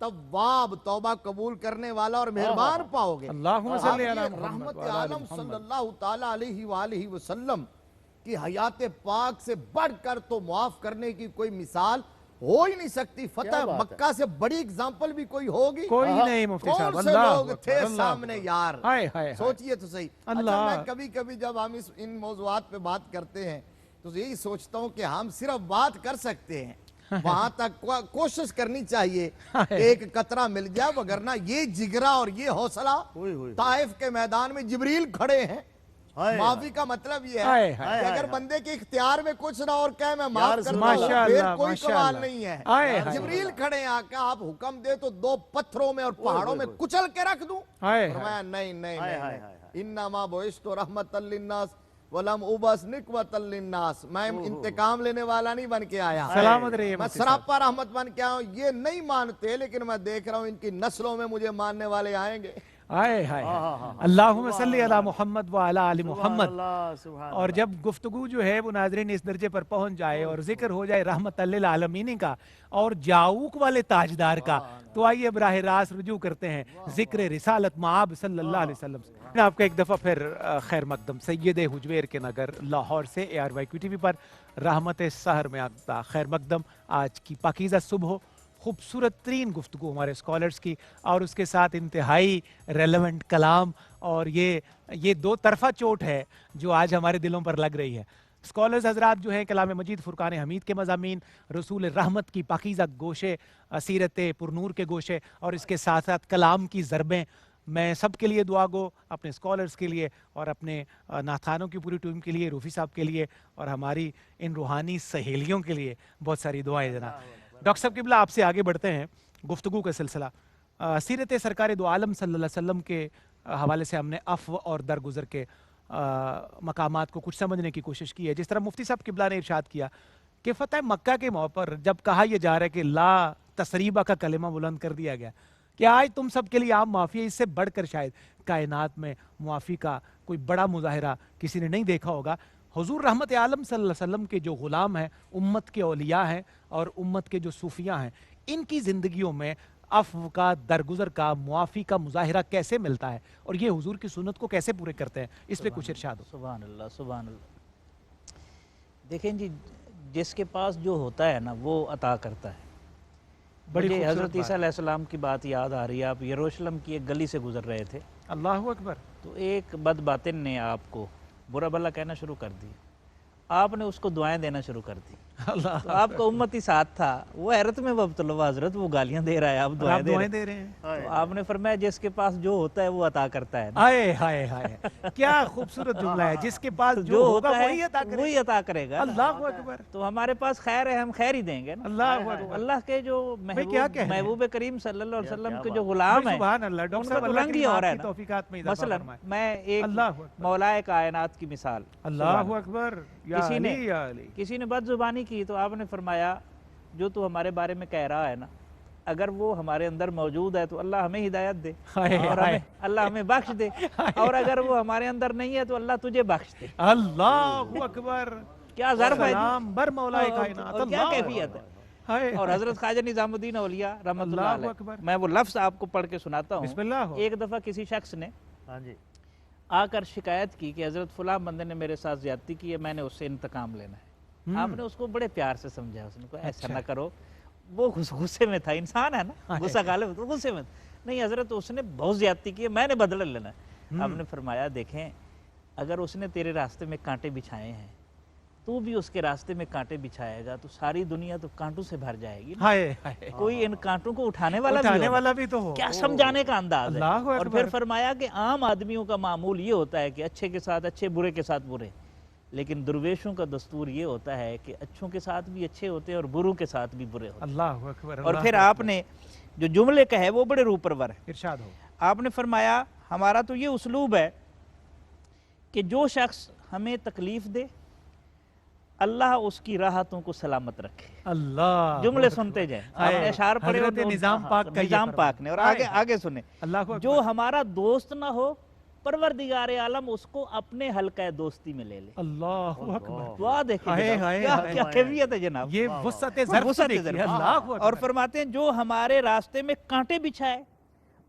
S2: तव्वाब, तौबा कबूल करने वाला और मेहरबान पाओगे।
S1: अल्लाहुम्मा सल्ली अला
S2: आप ये
S1: मुहम्मद
S2: रहमत
S1: व अला
S2: आलम
S1: मुहम्मद।
S2: सल्लल्लाहु ताला अलैहि वालिहि वसल्लम की हयात पाक से बढ़कर तो मुआफ करने की कोई मिसाल हो ही नहीं सकती। फतह मक्का से बड़ी एग्जाम्पल भी कोई होगी?
S1: कोई नहीं मुफ्ती साहब।
S2: कौन से
S1: अल्लाह
S2: लोग थे
S1: अल्लाह
S2: सामने यार,
S1: हाय हाय।
S2: सोचिए तो सही।
S1: अल्लाह।
S2: अच्छा, मैं कभी कभी जब हम इन मौज़ूआत पे बात करते हैं तो यही सोचता हूँ कि हम सिर्फ बात कर सकते हैं, वहां तक कोशिश करनी चाहिए एक कतरा मिल जाए, वगरना ये जिगरा और ये हौसला ताइफ के मैदान में जिब्रील खड़े हैं। माफी का मतलब ये है कि अगर बंदे के इख्तियार में कुछ ना और कहे मैं माफ करता हूं, फिर कोई सवाल नहीं है। जिब्रील खड़े हैं, आका आप हुक्म दे तो दो पत्थरों में और पहाड़ों में कुचल के रख दूं? फरमाया नहीं नहीं नहीं, इन्नमा बुइस्तु रहमतल लिन्नास वलम उबस निकवतल लिन्नास, मैं इंतकाम लेने वाला नहीं बन के आया,
S1: सलामत रहिए,
S2: मैं सरापा रहमत बन के आया हूं। ये नहीं मानते, लेकिन मैं देख रहा हूं इनकी नस्लों में मुझे मानने वाले आएंगे।
S1: आए हाय। अल्लाहुम्मा सल्ली अला मुहम्मद व अला आलि मुहम्मद। और जब गुफ्तगू जो है वो नाज़रीन इस दर्जे पर पहुंच जाए और जिक्र हो जाए रहमतल लिल आलमीन का और जाऊक वाले ताजदार का, तो आइए बराह रास्त रुजू करते हैं जिक्र रिसालत माब सल्लल्लाहु अलैहि वसल्लम से। मैं आपका एक दफ़ा फिर खैर मकदम सैयद हुजवेर के नगर लाहौर से ARYQ TV पर रहमत सहर में आपका खैर मकदम। आज की पाकीज़ा सुबह, खूबसूरत तरीन गुफ्तगू हमारे स्कॉलर्स की, और उसके साथ इंतहाई रेलेवेंट कलाम, और ये दो तरफा चोट है जो आज हमारे दिलों पर लग रही है। स्कॉलर्स हजरात जो हैं कलाम मजीद फुरकान हमीद के मज़ामीन, रसूल रहमत की पाकीज़ा गोशे, सीरत पुरनूर के गोशे, और इसके साथ साथ कलाम की ज़रबें। मैं सब के लिए दुआ गो, अपने स्कॉलर्स के लिए और अपने नाथानों की पूरी टीम के लिए, रूफ़ी साहब के लिए और हमारी इन रूहानी सहेलियों के लिए बहुत सारी दुआएं जनाब। डॉक्टर साहब किबला, आपसे आगे बढ़ते हैं गुफ्तगू का सिलसिला। सीरत सरकार दो आलम सल्लल्लाहु अलैहि वसल्लम के हवाले से हमने अफ़्व और दरगुज़र के मकामात को कुछ समझने की कोशिश की है। जिस तरह मुफ्ती साहब किबला ने इरशाद किया कि फ़तह मक्का के मौके पर जब कहा यह जा रहा है कि ला तसरीबा का कलिमा बुलंद कर दिया गया कि आज तुम सब के लिए आम माफ़ी है, इससे बढ़कर शायद कायनात में मुआफ़ी का कोई बड़ा मुजाहिरा किसी ने नहीं देखा होगा। हुजूर रहमत आलम सल्लल्लाहु अलैहि वसल्लम के जो गुलाम हैं, उम्मत के औलिया हैं और उम्मत के जो सूफिया हैं, इनकी ज़िंदगियों में عفو کا، درگزر کا، معافی کا مظاہرہ کیسے ملتا ہے اور یہ حضور کی سنت کو کیسے پورے کرتے ہیں، اس پہ کچھ ارشاد ہو۔
S3: سبحان اللہ سبحان اللہ۔ دیکھیں جی، جس کے پاس جو ہوتا ہے نا وہ عطا کرتا ہے۔
S1: بڑی
S3: مجھے
S1: خوبصورت
S3: حضرت عیسیٰ
S1: بات۔
S3: علیہ السلام کی بات یاد آ رہی ہے۔ آپ یروشلم کی ایک گلی سے گزر رہے تھے
S1: اللہ اکبر۔
S3: تو ایک بد باطن نے آپ کو برا بھلا کہنا شروع کر دیا، آپ نے اس کو دعائیں دینا شروع کر دی۔
S1: اللہ،
S3: تو آپ کا امتی ساتھ تھا، وہ حیرت میں مبتلا ہوا، حضرت وہ گالیاں دے رہا ہے، آپ
S1: اور
S3: دعائیں
S1: آپ
S3: دے رہے
S1: دعائیں
S3: ہیں۔
S1: دے رہے ہیں۔
S3: تو آپ نے فرمایا جس کے پاس جو ہوتا ہے وہ عطا کرتا ہے نا۔
S1: آئے ہائے ہائے، کیا خوبصورت جملہ ہے، جس کے پاس جو ہوگا
S3: ہوتا
S1: وہی عطا
S3: ہے
S1: کرے
S3: وہی عطا کرے گا نا۔
S1: اللہ اکبر،
S3: تو ہمارے پاس خیر ہے، ہم خیر ہی دیں گے نا۔
S1: اللہ
S3: تو
S1: اکبر۔
S3: اللہ کے جو
S1: کیا کہہ رہے ہیں؟
S3: محبوب کریم صلی اللہ علیہ وسلم کے جو غلام ہیں،
S1: سبحان اللہ،
S3: ان
S1: ڈاکٹر
S3: کا
S1: صاحب
S3: تو
S1: اللہ
S3: رنگ ہی
S1: کریم
S3: اور
S1: آپ
S3: ہے
S1: کی
S3: نا۔
S1: توفیقات میں اضافہ
S3: مثلا
S1: فرمائے۔
S3: میں ایک
S1: اللہ اکبر،
S3: مولائے کائنات کی مثال،
S1: اللہ اکبر، یا
S3: کسی نے
S1: علی یا علی۔
S3: کسی نے بد زبانی کی تو آپ نے فرمایا جو تو ہمارے بارے میں کہہ رہا ہے نا، اگر وہ ہمارے اندر موجود ہے تو اللہ ہمیں ہدایت دے
S1: ہائے
S3: اور
S1: ہائے،
S3: اللہ ہمیں بخش دے، اور اگر وہ ہمارے اندر نہیں ہے تو اللہ تجھے بخش دے۔
S1: اللہ اکبر،
S3: کیا ظرف ہے جی،
S1: سلام بر مولا کائنات،
S3: اور کیا
S1: اللہ
S3: کیفیت ہے۔
S1: ہائے
S3: اور حضرت خواجہ نظام الدین اولیاء رحمۃ اللہ
S1: اللہ
S3: علیہ،
S1: اکبر۔
S3: میں وہ لفظ آپ کو پڑھ کے سناتا
S1: بسم
S3: ہوں۔
S1: اللہ ہو۔
S3: ایک دفعہ کسی شخص نے
S4: ہاں جی،
S3: آ کر شکایت کی کہ حضرت فلاں بندے نے میرے ساتھ زیادتی کی ہے، میں نے اس سے انتقام لینا ہے۔ آپ نے اس کو بڑے پیار سے سمجھایا، اس نے کہا ایسا نہ کرو، وہ غصے میں تھا، انسان ہے نا، غصہ غالب تو غصے میں تھا۔ نہیں حضرت اس نے بہت زیادتی کی ہے، میں نے بدلہ لینا ہے۔ آپ نے فرمایا دیکھیں اگر اس نے تیرے راستے میں کانٹے بچھائے ہیں تو بھی اس کے راستے میں کانٹے بچھائے گا تو ساری دنیا تو کانٹوں سے بھر جائے گی نا۔
S1: ہائے ہائے،
S3: کوئی ان کانٹوں کو اٹھانے والا بھی
S1: اٹھانے
S3: ہوگا۔
S1: والا بھی تو ہو۔
S3: کیا سمجھانے کا انداز ہے۔
S1: اللہ
S3: اور
S1: اکبر۔
S3: پھر فرمایا کہ عام آدمیوں کا معمول یہ ہوتا ہے کہ اچھے کے ساتھ اچھے، برے کے ساتھ برے، لیکن درویشوں کا دستور یہ ہوتا ہے کہ اچھوں کے ساتھ بھی اچھے ہوتے ہیں اور بروں کے ساتھ بھی برے ہوتے ہیں۔
S1: اللہ اکبر۔
S3: اور
S1: اللہ
S3: پھر
S1: اکبر۔
S3: آپ نے جو جملے کہے وہ بڑے روح پرور ہیں۔
S1: ارشاد ہو۔
S3: آپ نے فرمایا ہمارا تو یہ اسلوب ہے کہ جو شخص ہمیں تکلیف دے اللہ اس کی راحتوں کو سلامت رکھے۔
S1: اللہ
S3: جملے سنتے جائیں، آپ نے اشعار پڑھے
S1: حضرت
S3: اور
S1: نظام پاک کا یہ
S3: نظام
S1: فرمان۔
S3: پاک نے، اور
S1: ہائے
S3: آگے سنیں،
S1: اللہ اکبر۔
S3: جو ہمارا دوست نہ ہو پروردگار عالم اس کو اپنے حلقہ دوستی میں لے لے۔
S1: اللہ اکبر،
S3: دعا دیکھیں
S1: ہائے
S3: جناب،
S1: ہائے
S3: کیا
S1: ہائے
S3: کیا کیفیت ہے جناب۔
S1: یہ وسعت ظرف
S3: وسعت
S1: دیکھیے،
S3: ظرف۔
S1: اللہ اکبر۔
S3: اور فرماتے ہیں جو ہمارے راستے میں کانٹے بچھائے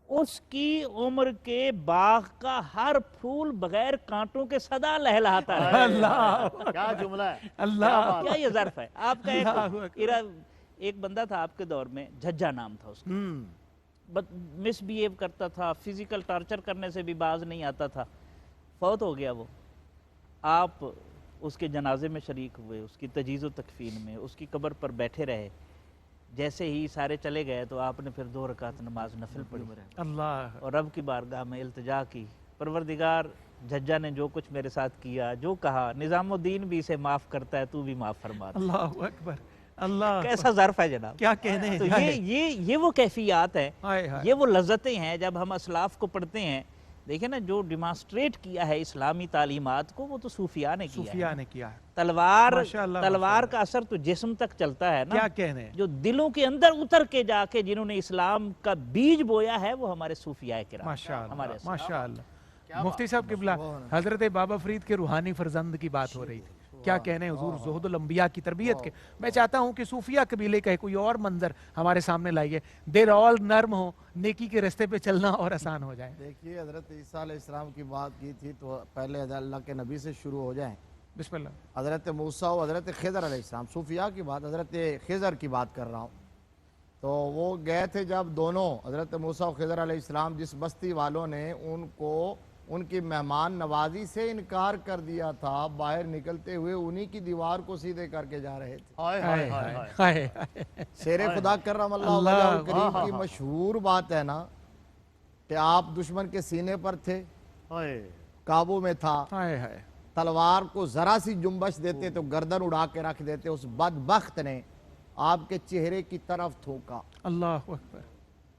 S3: اس کی عمر کے باغ کا ہر پھول بغیر کانٹوں کے سدا لہلہاتا ہے۔
S1: اللہ
S4: کیا جملہ ہے،
S1: اللہ،
S3: کیا یہ ظرف ہے آپ کا؟
S1: اللہ اکبر۔
S3: ایک بندہ تھا آپ کے دور میں، جھجا نام تھا اس کا، مس بیہیو کرتا تھا، فزیکل ٹارچر کرنے سے بھی باز نہیں آتا تھا، فوت ہو گیا وہ۔ آپ اس کے جنازے میں شریک ہوئے، اس کی تجہیز و تکفین میں، اس کی قبر پر بیٹھے رہے۔ جیسے ہی سارے چلے گئے تو آپ نے پھر 2 رکعت نماز نفل پڑھی
S1: اللہ،
S3: اور رب کی بارگاہ میں التجا کی، پروردگار جھجا نے جو کچھ میرے ساتھ کیا، جو کہا، نظام الدین بھی اسے معاف کرتا ہے، تو بھی معاف فرما دے۔
S1: اللہ اکبر، اللہ
S3: کیسا ظرف ہے جناب۔
S1: کیا کہنے
S3: تو
S1: ہیں۔
S3: یہ وہ کیفیات ہیں،
S1: ہائے ہائے،
S3: یہ وہ لذتیں ہیں جب ہم اسلاف کو پڑھتے ہیں۔ دیکھیں نا جو ڈیمانسٹریٹ کیا ہے اسلامی تعلیمات کو وہ تو صوفیاء نے کیا ہے۔
S1: صوفیاء نے کیا ہے۔
S3: تلوار
S1: ماشاءاللہ،
S3: تلوار
S1: ماشاءاللہ۔
S3: کا اثر تو جسم تک چلتا ہے نا،
S1: کیا کہنے ہیں۔
S3: جو دلوں کے اندر اتر کے جا کے جنہوں نے اسلام کا بیج بویا ہے وہ ہمارے صوفیاء کرام،
S1: ماشاءاللہ،
S3: ہمارے
S1: ماشاءاللہ۔ مفتی صاحب قبلہ، حضرت بابا فرید کے روحانی فرزند کی بات ہو رہی تھی، کیا کہنے حضور زہد الانبیاء کی تربیت کے۔ میں چاہتا ہوں کہ صوفیہ قبیلے کا کوئی اور منظر ہمارے سامنے لائیے، دل آل نرم ہو، نیکی کے رستے پہ چلنا اور آسان ہو جائے۔
S2: دیکھیے حضرت عیسیٰ علیہ السلام کی بات کی تھی تو پہلے اللہ کے نبی سے شروع ہو جائیں۔
S1: بسم اللہ۔
S2: حضرت موسیٰ و حضرت خضر علیہ السلام، صوفیاء کی بات، حضرت خضر کی بات کر رہا ہوں۔ تو وہ گئے تھے جب دونوں حضرت موسیٰ و خضر علیہ السلام، جس بستی والوں نے ان کو ان کی مہمان نوازی سے انکار کر دیا تھا، باہر نکلتے ہوئے انہی کی دیوار کو سیدھے کر کے جا رہے تھے۔
S4: ہائے ہائے ہائے ہائے،
S1: ہائے،
S2: شیر خدا کرم اللہ
S1: اللہ،
S2: وجہ الکریم کی مشہور بات ہے نا کہ آپ دشمن کے سینے پر تھے،
S4: ہائے
S2: قابو میں تھا،
S1: ہائے ہائے،
S2: تلوار کو ذرا سی جنبش دیتے تو گردن اڑا کے رکھ دیتے، اس بدبخت نے آپ کے چہرے کی طرف تھوکا۔
S1: اللہ اکبر،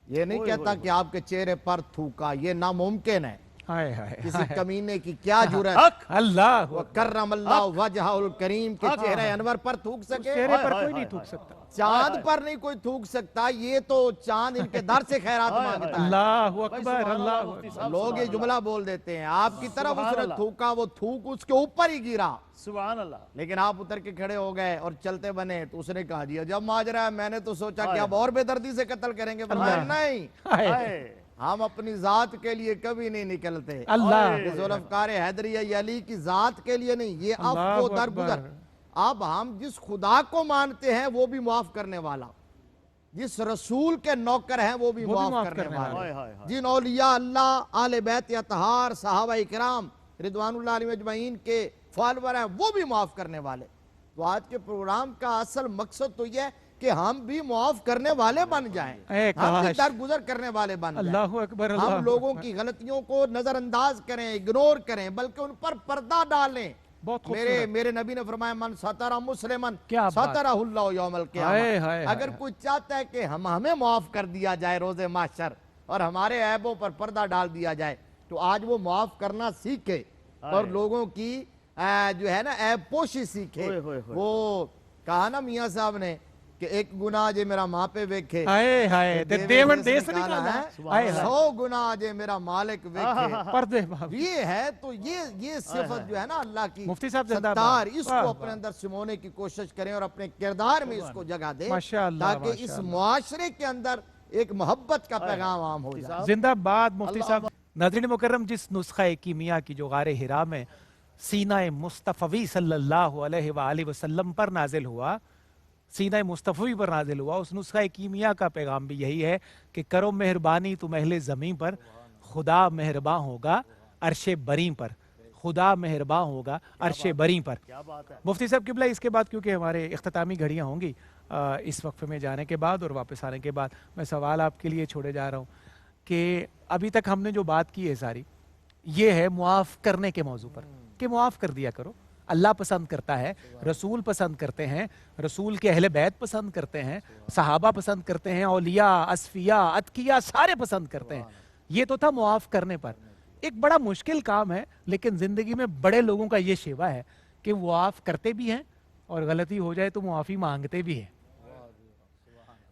S2: یہ نہیں کہتا کہ آپ کے چہرے پر تھوکا، یہ ناممکن ہے،
S1: हाय हाय
S2: किसी कमीने की क्या जुर्रत
S4: हक
S1: अल्लाह
S2: वो करम अल्लाह वजहुल करीम के चेहरे अनवर पर थूक सके,
S1: चेहरे पर
S4: हाय,
S1: कोई
S4: हाय,
S1: नहीं
S4: हाय,
S1: थूक
S4: हाय।
S1: सकता।
S2: चांद पर नहीं कोई थूक सकता। ये तो चांद इनके दर से खैरात
S4: हाय,
S2: मांगता है।
S1: अल्लाह
S4: भाई
S1: अकबर
S4: सुभान
S1: अल्लाह
S4: अल्लाह, मुफ्ती साहब,
S2: लोग ये
S4: सुभान
S2: जुमला बोल देते हैं आपकी तरफ
S4: सुभान
S2: उसने
S4: अल्लाह।
S2: थूका, वो थूक उसके ऊपर ही गिरा,
S4: सुभान अल्लाह।
S2: लेकिन आप उतर के खड़े हो गए और चलते बने तो उसने कहा दिया जब माजरा है मैंने तो सोचा कि
S4: हाय,
S2: अब और बेदर्दी से कत्ल करेंगे। फरमाया नहीं,
S1: हाय
S4: हाय
S2: हम अपनी जात के लिए कभी नहीं निकलते।
S1: अल्लाह
S2: ये जुल्फ़कार हैदरिया अली की जात के लिए नहीं, ये
S1: अल्लाह
S2: अफ़्व दरगुजर।
S1: अकबर।
S2: अब हम जिस खुदा को मानते हैं वो भी माफ करने वाला, जिस रसूल के नौकर हैं वो भी माफ करने वाला,
S4: हाय हाय हाय।
S2: जिन औलिया अल्लाह आले बैत अतहार सहाबा इकराम रिदवानुल्लाह अलैहिम अजमईन के फॉलोअर हैं वो भी माफ करने वाले। तो आज के प्रोग्राम का असल मकसद तो यह है कि हम भी माफ करने वाले बन जाएं,
S1: ए
S2: हम भी
S1: काश।
S2: दरगुजर करने वाले बन जाएं।
S1: अल्लाह अकबर अल्लाह
S2: हम लोगों की गलतियों को नजरअंदाज करें, इग्नोर करें, बल्कि उन पर पर्दा डालें।
S1: बहुत
S2: मेरे
S1: खूबसूरत।
S2: मेरे नबी ने फरमाया मन सतरा मुस्लिमन
S1: क्या बात।
S2: सतरहुल्लाहु यौमल
S1: हाय,
S2: क़ियामह।
S1: हाय,
S2: अगर
S1: हाय।
S2: कोई चाहता है कि हमें माफ कर दिया जाए रोजे माशर और हमारे ऐबों पर पर्दा डाल दिया जाए, तो आज वो माफ करना सीखे और लोगों की जो है ना ऐब पोशी सीखे।
S4: होए, होए, होए।
S2: वो कहा ना मियाँ साहब ने कि एक गुनाह जे मेरा माँ पे वेखे
S1: हाय हाय
S2: ते
S1: देवन देश
S2: निकाला
S1: निकाला
S2: है,
S1: हाय हाय
S2: 100 गुनाह जे मेरा मालिक वेखे।
S1: पर्दे बाप।
S2: ये है तो ये सिफत जो है ना अल्लाह की
S1: मुफ्ती साहब जिंदाबाद।
S2: सत्तार,
S1: वाह,
S2: इसको अपने अंदर सिमोने की कोशिश करें और अपने किरदार में इसको जगह दें,
S1: माशाअल्लाह,
S2: ताकि इस
S1: माशाअल्लाह।
S2: मुआशरे के अंदर एक मोहब्बत का पैगाम आम हो जाए।
S1: जिंदाबाद मुफ्ती
S4: अल्लाह
S1: साहब। नाज़रीन मुकर्रम, जिस नुस्खा कीमिया की जो गारे हिरा में सीना मुस्तफ़वी सल्लल्लाहु अलैहि वआलिहि वसल्लम पर नाजिल हुआ, सीना मुस्तफ़वी पर नाजिल हुआ, उस नुस्खा कीमिया का पैगाम भी यही है कि करो मेहरबानी तुम अहले ज़मीं पर, खुदा मेहरबान होगा अर्शे बरी पर, खुदा मेहरबान होगा अर्शे बरी पर।
S4: क्या बात है।
S1: मुफ्ती साहब किबला, इसके बाद क्योंकि हमारे इख्तितामी घड़ियाँ होंगी इस वक्फे में जाने के बाद और वापस आने के बाद, मैं सवाल आपके लिए छोड़े जा रहा हूँ कि अभी तक हमने जो बात की है सारी, ये है मुआफ़ करने के मौजू पर कि मुआफ़ कर दिया करो। अल्लाह पसंद करता है, रसूल पसंद करते हैं, रसूल के अहले बैत पसंद करते हैं, सहाबा पसंद करते हैं, औलिया असफिया अतकिया सारे पसंद करते हैं। ये तो था मुआफ़ करने पर। एक बड़ा मुश्किल काम है, लेकिन ज़िंदगी में बड़े लोगों का ये शेवा है कि मुआफ़ करते भी हैं और गलती हो जाए तो मुआफ़ी मांगते भी हैं।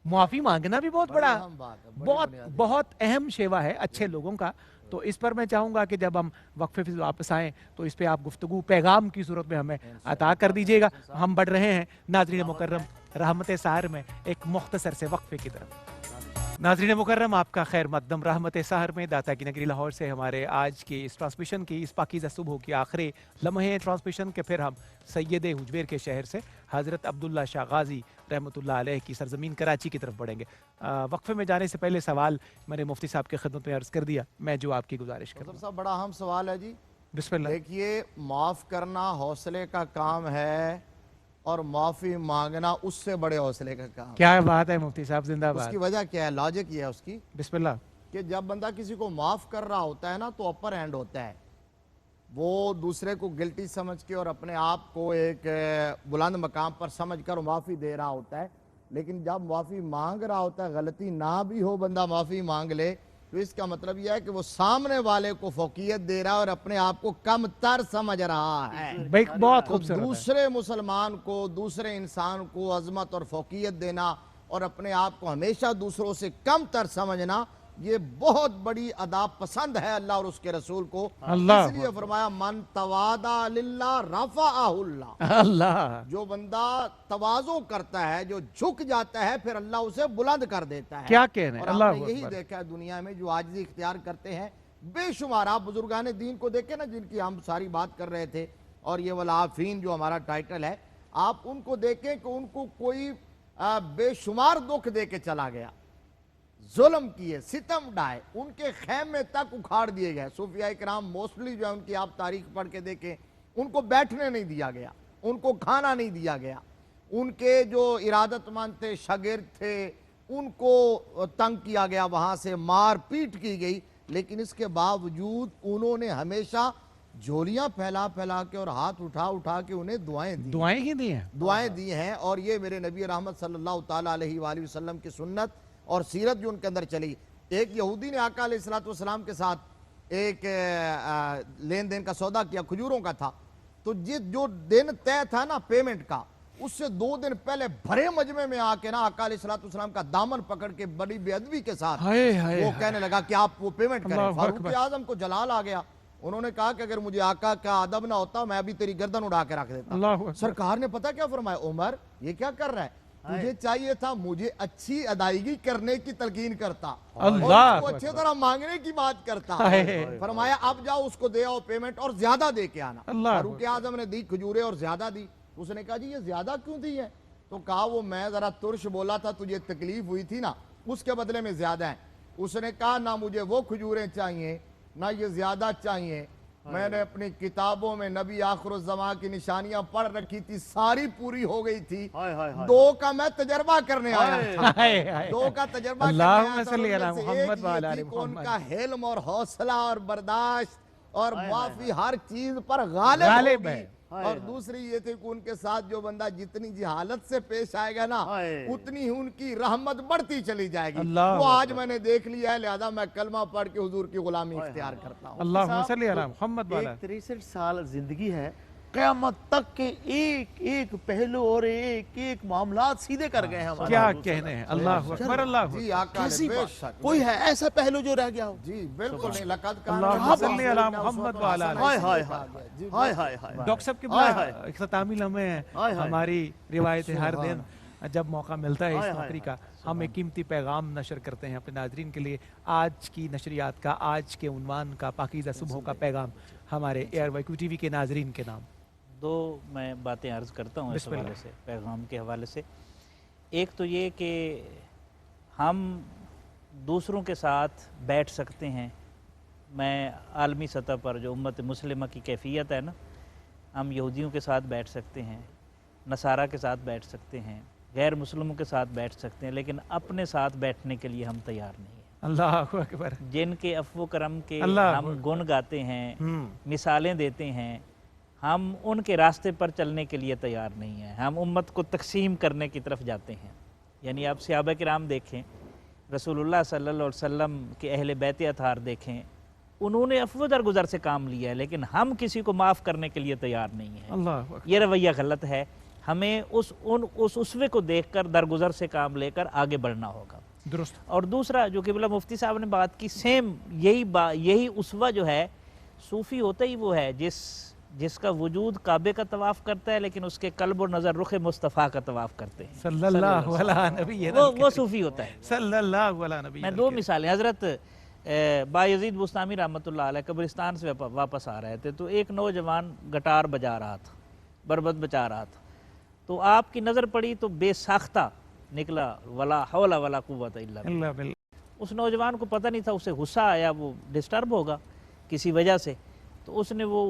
S1: मुआफ़ी मांगना भी बहुत बड़ा,
S2: अहम बात है, बड़ी
S1: बहुत
S2: बुनियादी
S1: बहुत अहम शेवा है अच्छे लोगों का। तो इस पर मैं चाहूँगा कि जब हम वक्फे से वापस आएँ तो इस पे आप गुफ्तगू पैगाम की सूरत में हमें अता कर दीजिएगा। हम बढ़ रहे हैं नाज़रीन मुकर्रम रहमत सहर में एक मुख्तसर से वक्फे की तरफ। नाज़रीन मुकर्रम, आपका खैर मकदम रहमत सहर में दाता की नगरी लाहौर से हमारे आज की इस ट्रांसमिशन की, इस पाकीज़ा सुबह की आखिरी लम्हे ट्रांसमिशन के फिर हम सैयद हुजवेर के शहर से हज़रत अब्दुल्ला शाह गाज़ी रहमतुल्लाह अलैह की सरजमीन कराची की तरफ बढ़ेंगे। वक्फे में जाने से पहले सवाल मैंने मुफ्ती साहब की खिदमत में अर्ज़ कर दिया, मैं जो आपकी गुजारिश
S2: मतलब
S1: करूँ।
S2: साहब बड़ा अहम सवाल है जी।
S1: बिस्मिल्लाह।
S2: देखिए, माफ करना हौसले का काम है और माफी मांगना उससे बड़े हौसले का काम।
S1: क्या बात है मुफ्ती साहब, जिंदाबाद।
S2: उसकी वजह क्या है, लॉजिक ये है उसकी
S1: बिस्मिल्लाह।
S2: कि जब बंदा किसी को माफ कर रहा होता है ना तो अपर हैंड होता है, वो दूसरे को गिल्टी समझ के और अपने आप को एक बुलंद मकाम पर समझ कर माफी दे रहा होता है। लेकिन जब माफी मांग रहा होता है, गलती ना भी हो बंदा माफी मांग ले, तो इसका मतलब यह है कि वो सामने वाले को फौकियत दे रहा है और अपने आप को कम तर समझ रहा है।
S1: भाई बहुत
S2: तो
S1: खूबसूरत है।
S2: दूसरे मुसलमान को, दूसरे इंसान को अजमत और फौकियत देना और अपने आप को हमेशा दूसरों से कम तर समझना, ये बहुत बड़ी अदा पसंद है अल्लाह और उसके रसूल को।
S1: अल्लाह
S2: इसलिए फरमाया मन तवादा लिल्लाह रफ़अहुल्लाह।
S1: अल्लाह।
S2: जो बंदा तवाज़ो करता है, जो झुक जाता है, फिर अल्लाह उसे बुलंद कर देता है।
S1: क्या कहने,
S2: और
S1: अल्लाह
S2: हमने यही
S1: अकबर।
S2: देखा है दुनिया में जो आजिज़ी इख्तियार करते हैं बेशुमार। आप बुजुर्गान दीन को देखें ना, जिनकी हम सारी बात कर रहे थे, और ये वाला आफीन जो हमारा टाइटल है, आप उनको देखें कि उनको कोई बेशुमार दुख दे के चला गया, जुल्म किए, सितम ढाए, उनके खैमे तक उखाड़ दिए गए। सूफिया इकराम मोस्टली जो है उनकी आप तारीख पढ़ के देखें, उनको बैठने नहीं दिया गया, उनको खाना नहीं दिया गया, उनके जो इरादतमंद थे, शागिर्द थे, उनको तंग किया गया, वहां से मार पीट की गई। लेकिन इसके बावजूद उन्होंने हमेशा झोलियां फैला फैला के और हाथ उठा उठा के उन्हें दुआएं दी,
S1: दुआएं ही दी हैं।
S2: दुआएं दी हैं। और ये मेरे नबी रहमत सल्लल्लाहु ताला अलैहि वसल्लम की सुन्नत और सीरत जो उनके अंदर चली। एक यहूदी ने आका अलैहिस्सलातु वस्सलाम के साथ ایک لین دین کا سودا کیا खजूरों का था, तो ये जो दिन तय था ना पेमेंट का, उससे 2 दिन पहले भरे मजमे में आके ना आका अलैहिस्सलाम का दामन पकड़ के बड़ी बेअदबी के साथ
S1: हाय, हाय,
S2: वो
S1: हाय।
S2: कहने लगा कि आप वो पेमेंट करें।
S1: अल्लाहु
S2: फारूक
S1: अकबर।
S2: आजम को जलाल आ गया, उन्होंने कहा कि अगर मुझे आका का अदब ना होता मैं अभी तेरी गर्दन उड़ा के रख देता।
S1: अल्लाहु अकबर।
S2: सरकार ने पता क्या फरमाया, उमर ये क्या कर रहा है, तुझे चाहिए था मुझे अच्छी अदायगी करने की तलकीन करता और
S1: अल्लाह
S2: उसको अच्छी तरह मांगने की बात करता।
S1: हाय।
S2: फरमाया अब जाओ उसको दे आओ पेमेंट और ज्यादा दे के आना।
S1: अल्लाह
S2: फारूक आजम ने दी खजूरें और ज्यादा दी। उसने कहा जी ये ज्यादा क्यों दी है, तो कहा वो मैं जरा तुर्श बोला था, तुझे तकलीफ हुई थी ना, उसके बदले में ज्यादा है। उसने कहा ना मुझे वो खजूरें चाहिए ना ये ज्यादा चाहिए, मैंने अपनी किताबों में नबी आखिरुज़्ज़मा की निशानियां पढ़ रखी थी, सारी पूरी हो गई थी,
S4: हाय हाय हाय
S2: 2 का मैं तजर्बा करने आया था।
S1: हाय, हाय।
S2: 2 का तजर्बा करने
S1: अल्लाहुम्मा
S2: आया था।
S1: सल्ली अला
S2: उनमें से
S1: मुहम्मद
S2: एक
S1: व
S2: ये
S1: अला
S2: थी
S1: आलि
S2: कि उनका
S1: मुहम्मद।
S2: हिल्म और हौसला और बर्दाश्त और
S4: हाय,
S2: माफी हर चीज पर
S1: गालिब
S2: गालिब
S1: है।
S2: होगी।
S4: हाय,
S2: और
S4: हाय।
S2: दूसरी ये थी कि उनके साथ जो बंदा जितनी जिहालत से पेश आएगा ना,
S4: हाय।
S2: उतनी ही उनकी रहमत बढ़ती चली जाएगी।
S1: अल्लाह
S2: वो आज मैंने देख लिया है, लिहाजा मैं कलमा पढ़ के हुजूर की गुलामी
S4: हाय,
S2: इख्तियार
S4: हाय।
S2: करता हूँ।
S1: अल्लाहुम्मा
S4: साहब,
S1: सल्ली अला
S4: तो
S1: मुहम्मद व अला
S4: एक 63 साल जिंदगी है, क़यामत तक के एक एक पहलू और एक एक मामलात सीधे कर गए हैं हमारे
S1: क्या
S4: हुजूर
S1: कहने हैं,
S4: सल्लल्लाहु
S1: अल्लाह अकबर, अल्लाह अकबर।
S2: जी आका ने
S4: कैसी बात?
S2: बेशक
S4: कोई है ऐसा पहलू जो रह गया हो?
S2: जी बिल्कुल नहीं। लक़द
S1: अल्लाहुम्मा सल्ली अला मुहम्मद व अला आलि।
S4: हाय हाय हाय हाय हाय हाय
S1: डॉक्टर साहब के
S4: हाय, हाय।
S1: इख्तितामी लम्हे हैं,
S4: हाय, हाय।
S1: हमारी रिवायत है, हर दिन जब मौका मिलता है
S4: हाय,
S1: इस
S4: हाय,
S1: नौकरी का हम एक कीमती पैगाम नशर करते हैं अपने नाजरीन के लिए। आज की नशरियात का, आज के उन्वान का, पाकीज़ा सुबह का पैगाम हमारे एयर वाई टीवी के नाजरीन के नाम।
S3: 2 मैं बातें अर्ज़ करता हूँ इस
S1: बिस्मिल्लाह।
S3: हवाले से, पैगाम के हवाले से। एक तो ये कि हम दूसरों के साथ बैठ सकते हैं। मैं आलमी सतह पर जो उम्मत मुस्लिमा की कैफियत है ना, हम यहूदियों के साथ बैठ सकते हैं, नसारा के साथ बैठ सकते हैं, गैर मुस्लिमों के साथ बैठ सकते हैं, लेकिन अपने साथ बैठने के लिए हम तैयार नहीं हैं।
S1: अल्लाह अकबर।
S3: जिनके अफ़्व करम के
S1: अल्लाह
S3: हम गुण गाते हैं,
S1: हम्म।
S3: मिसालें देते हैं, हम उनके रास्ते पर चलने के लिए तैयार नहीं हैं। हम उम्मत को तकसीम करने की तरफ जाते हैं। यानी आप सहाबा किराम देखें, रसूलुल्लाह सल्लल्लाहु अलैहि वसल्लम के अहले बैत अतार देखें, उन्होंने अफ़्व दरगुज़र से काम लिया है, लेकिन हम किसी को माफ़ करने के लिए तैयार नहीं हैं।
S1: अल्लाह अकबर।
S3: ये रवैया गलत है। हमें उस उसवे को देखकर दरगुज़र से काम लेकर आगे बढ़ना होगा।
S1: दुरुस्त।
S3: और दूसरा जो क़िबला मुफ्ती साहब ने बात की, सेम यही उसवा जो है, सूफ़ी होता ही वो है जिसका वजूद काबे का तवाफ़ करता है, लेकिन उसके कल्ब और नज़र रुख मुस्तफ़ा का तवाफ़ करते हैं।
S1: सल्लल्लाहु अलैहि नबी
S3: वो सूफ़ी होता है।
S1: सल्लल्लाहु अलैहि नबी।
S3: मैं 2 मिसालें, हज़रत बायज़ीद बुस्तामी रहमतुल्लाह अलैह कब्रिस्तान से वापस आ रहे थे, तो एक नौजवान गिटार बजा रहा था, बरबत बजा रहा था, तो आपकी नज़र पड़ी तो बेसाख्ता निकला, वला हौला वला कुव्वत इल्ला बिल्लाह।
S1: अल्लाह बिल्लाह।
S3: उस नौजवान को पता नहीं था, उसे गुस्सा आया, वो डिस्टर्ब होगा किसी वजह से, तो उसने वो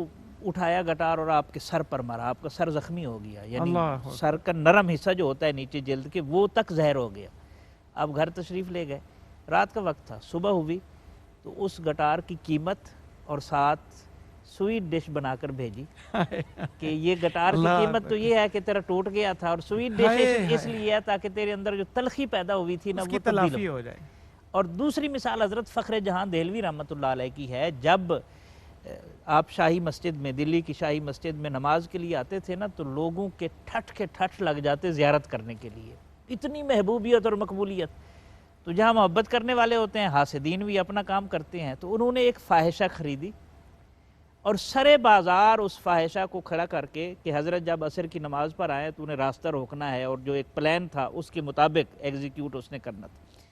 S3: उठाया गिटार और आपके सर पर मारा, आपका सर ज़ख्मी हो गया। यानी
S1: अल्लाह।
S3: सर का नरम हिस्सा जो होता है नीचे जल्द के, वो तक जहर हो गया। अब घर तशरीफ़ ले गए, रात का वक्त था, सुबह हुई तो उस गिटार की कीमत और साथ स्वीट डिश बनाकर भेजी कि ये गिटार की
S1: अल्लाह
S3: कीमत तो ये है कि तेरा टूट गया था, और स्वीट डिश इसलिए है ताकि तेरे अंदर जो तलखी पैदा हुई थी ना,
S1: उसकी
S3: वो तब्दील
S1: तलाफी
S3: हो।
S1: हो जाए।
S3: और दूसरी मिसाल हज़रत फ़ख्र जहां देहलवी रहमतुल्लाह अलैह की है। जब आप शाही मस्जिद में, दिल्ली की शाही मस्जिद में नमाज के लिए आते थे ना, तो लोगों के ठठ लग जाते ज़ियारत करने के लिए, इतनी महबूबियत और मकबूलियत। तो जहाँ मोहब्बत करने वाले होते हैं, हासिदीन भी अपना काम करते हैं। तो उन्होंने एक फ़ाहिशा ख़रीदी और सरे बाज़ार उस फ़ाहिशा को खड़ा करके कि हज़रत जब असर की नमाज़ पर आए तो उन्हें रास्ता रोकना है, और जो एक प्लान था उसके मुताबिक एग्जीक्यूट उसने करना था।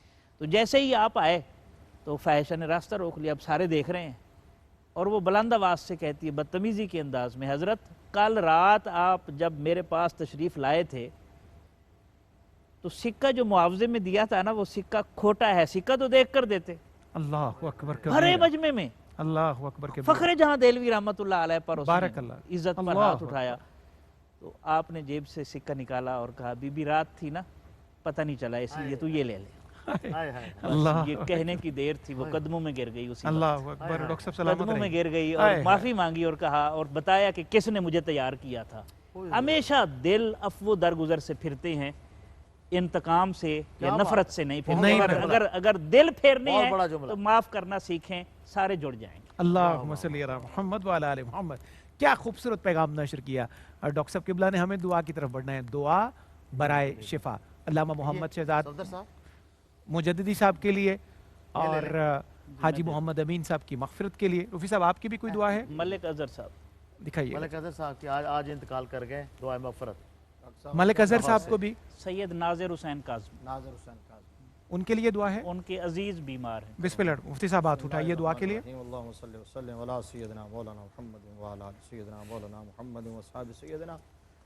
S3: तो जैसे ही आप आए तो फ़ाहिशा ने रास्ता रोक लिया। अब सारे देख रहे हैं, और वो बुलंद आवाज़ से कहती है बदतमीज़ी के अंदाज़ में, हज़रत कल रात आप जब मेरे पास तशरीफ़ लाए थे तो सिक्का जो मुआवजे में दिया था ना, वो सिक्का खोटा है, सिक्का तो देख कर देते।
S1: अल्लाह अकबर।
S3: भरे मजमे में
S1: अल्लाह अकबर के
S3: फ़ख्र जहां देलवी रहमतुल्लाह अलैह पर
S1: बारक
S3: उसने
S1: अल्लाह।
S3: इज्जत पर
S1: अल्लाह
S3: हाथ उठाया, तो आपने जेब से सिक्का निकाला और कहा बीबी रात थी ना, पता नहीं चला, इसलिए तू ये ले ले।
S4: हाय हाय
S1: अल्लाह
S3: ये कहने की देर थी, वो कदमों में गिर गई उसी
S1: अल्लाह
S3: वक्त।
S1: अकबर। डॉक्टर साहब सलामत
S3: कदमों में
S1: रहिए।
S3: गिर गई
S1: हाय,
S3: और
S1: हाय।
S3: माफ़ी मांगी और कहा और बताया कि किसने मुझे तैयार किया था। हमेशा दिल अफ़्व दरगुजर से फिरते हैं। इंतकाम से या
S4: क्या
S3: नफरत
S4: बात
S3: से नहीं
S1: नहीं
S3: फिरते।
S1: फिरते।
S3: अगर दिल फेरने
S4: बहुत
S3: हैं
S4: बड़ा जुमला।
S3: तो माफ करना सीखें, सारे जुड़ जाएंगे।
S1: अल्लाहुम्मा सल्ली अला मुहम्मद व अला आले मुहम्मद। क्या खूबसूरत पैगाम नशर किया। और डॉक्टर साहब किबला ने हमें दुआ की तरफ बढ़ना है, दुआ बराए शिफा। अल्लामा मोहम्मद शहजाद
S2: सफदर साहब
S1: मुजद्दिदी साहब के लिए और हाजी मोहम्मद अमीन साहब की मगफिरत के लिए। रूफी साहब आपकी भी कोई दुआ है?
S3: मलिक अजहर साहब,
S1: दिखाइए।
S4: मलिक अजहर साहब की आज इंतकाल कर गए, दुआ मगफरत।
S1: मलिक अजहर साहब को भी,
S3: सैयद नाजिर हुसैन काज़मी,
S2: नाज़िर हुसैन काज़मी
S1: उनके लिए दुआ है।
S3: उनके अजीज बीमार हैं।
S1: बिस्मिल्लाह, मुफ्ती साहब हाथ उठाइए दुआ के लिए।
S2: अल्लाहुम्मा सल्ली व सल्लिम अला सय्यिदिना मौलाना मुहम्मद व अला आलि सय्यिदिना मौलाना मुहम्मद व असहाबि सय्यिदिना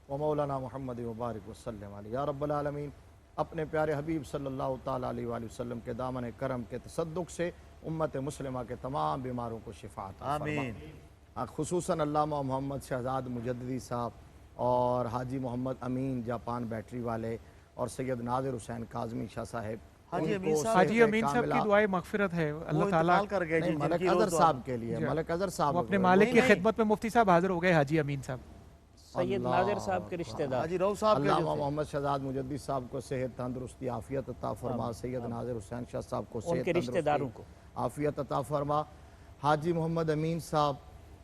S2: व मौलाना मुहम्मद व बारिक व सल्लिम अलैहि या रब्बल आलमीन। अपने प्यारे हबीब सल्लल्लाहु ताला अलैहि वसल्लम के दामन करम के तसद्दुक से उम्मत मुस्लिमा के तमाम बीमारों को शिफा अता फरमा।
S4: आमीन।
S2: खुसूसन अल्लामा मोहम्मद शहजाद मुजद्दिदी साहब और हाजी मोहम्मद अमीन जापान बैटरी वाले और सैयद नाज़िर हुसैन काज़मी शाह साहब,
S4: हाजी अमीन साहब,
S1: हाजी अमीन साहब की दुआए मगफिरत है।
S4: वो
S1: अल्लाह ताला
S4: इंतकाल कर गए
S2: नहीं,
S4: जिनकी
S2: मलिक
S4: रोज़
S2: अजहर
S4: दुआ-
S2: साहब के लिए, मलिक अजहर साहब
S1: वो अपने मालिक की
S4: नहीं।
S1: खिदमत में मुफ्ती साहब हाजिर हो गए, हाजी अमीन साहब।
S3: सैयद नाजिर साहब के रिश्तेदार।
S4: हाजी रऊफ साहब के जो
S2: अल्लामा
S4: थे।
S2: मोहम्मद शहजाद मुजद्दी साहब को सेहत तंदुरुस्ती आफियत अता फरमा। सैयद नाज़िर हुसैन शाह साहब को सेहत
S3: उनके रिश्तेदारों को
S2: आफियत अता फरमा। हाजी मोहम्मद अमीन साहब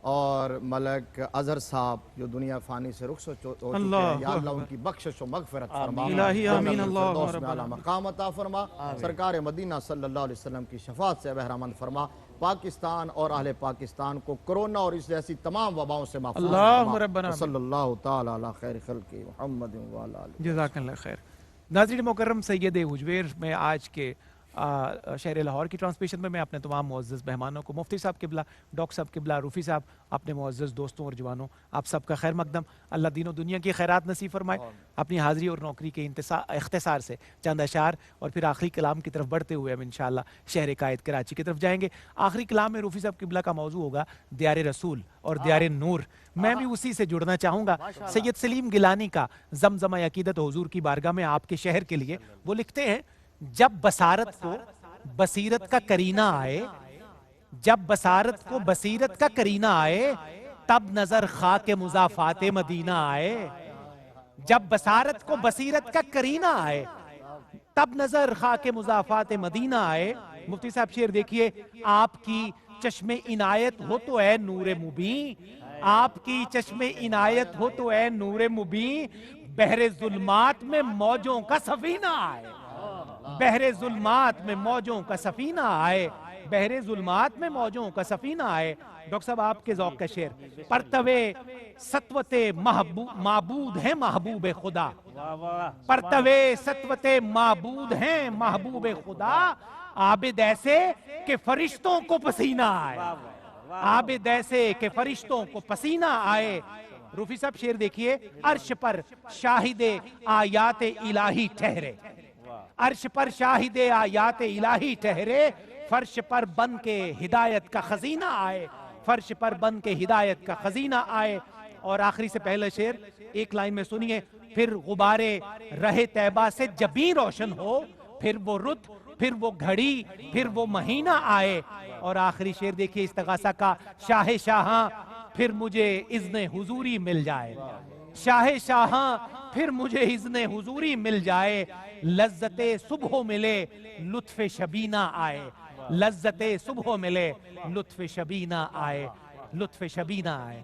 S2: और मलिक अजहर साहब जो दुनिया फानी से रुखसत हो चुके हैं, या अल्लाह उनकी बख्शिश व मगफिरत फरमा।
S1: इलाही आमीन,
S2: जन्नतुल
S1: अल्लाहुम्मा
S2: फिरदौस में
S1: रब्बना
S2: आला मकाम अता फरमा। सरकार मदीना सल्लल्लाहु अलैहि वसल्लम की शफाअत से बहरामंद फरमा। पाकिस्तान और अहले पाकिस्तान को कोरोना और इस जैसी तमाम वबाओं से महफूज
S1: अल्लाहुम्मा रब्बना
S2: फरमा। सल्लल्लाहु ताला अला खैर खल्क़ि मुहम्मद व अला आलिहि।
S1: जज़ाकल्लाह खैर। नाज़रीन मुकर्रम, सैयद हुजवेर में आज के शहर लाहौर की ट्रांसमिशन में मैं अपने तमाम मुअज़्ज़ज़ मेहमानों को, मुफ्ती साहब किबला, डॉक्टर साहब किबला, रूफ़ी साहब, अपने मुअज़्ज़ज़ दोस्तों और जवानों, आप सबका खैर मकदम। अल्लाह दीन और दुनिया की खैरात नसीब फरमाए। अपनी हाज़री और नौकरी के इख्तिसार से चंद अशार और फिर आखिरी कलाम की तरफ बढ़ते हुए हम इंशाअल्लाह शहर कायद कराची की तरफ जाएंगे। आखिरी कलाम में रूफ़ी साहब किबला का मौजू होगा दियार रसूल और दियार नूर। मैं भी उसी से जुड़ना चाहूँगा। सैयद सलीम गिलानी का ज़मज़म अक़ीदत हुज़ूर की बारगाह में आपके शहर के लिए, वो लिखते हैं, जब बसारत को बसीरत का करीना आए, जब बसारत को बसीरत का करीना आए, तब नजर खाके मुज़ाफ़ाते मदीना आए। जब बसारत को बसीरत का करीना आए, तब नजर खाके मुज़ाफ़ाते मदीना आए। मुफ्ती साहब शेर देखिए, आपकी चश्मे इनायत हो तो ऐ नूरे मुबी, आपकी चश्मे इनायत हो तो ऐ नूरे मुबी, बहरे जुल्मात में मौजों का सफीना आए। बहरे जुल्मात में मौजों का सफीना आए, बहरे जुल्मात में मौजों का सफीना आए। डॉक्टर साहब आपके ज़ौक़ का शेर, परतवे सत्वते माबूद है महबूब खुदा, परतवे सत्वते माबूद हैं महबूब खुदा, आबिद ऐसे के फरिश्तों को पसीना आए, आबिद ऐसे के फरिश्तों को पसीना आए। रूफी साहब शेर देखिए, अर्श पर शाहिदे आयात इलाही ठहरे, अर्श पर शाहिदे आयात इलाही ठहरे, फर्श पर बन के हिदायत का खजीना आए, फर्श पर बन के हिदायत का खजीना आए। और आखिरी से पहले शेर एक लाइन में सुनिए, फिर गुबारे रहे तैबा से जबी रोशन हो, फिर वो रुत, फिर वो घड़ी, फिर वो महीना आए। और आखिरी शेर देखिए इस्तगासा का, शाह शाहां फिर मुझे इज़्ने हुजूरी मिल जाए, शाह शाहां फिर मुझे इज़्ने हुजूरी मिल जाए, लज्जते सुबह मिले लुत्फ़े शबीना आए, लज्जते सुबह मिले लुत्फ़े शबीना आए, लुत्फ़े शबीना आए।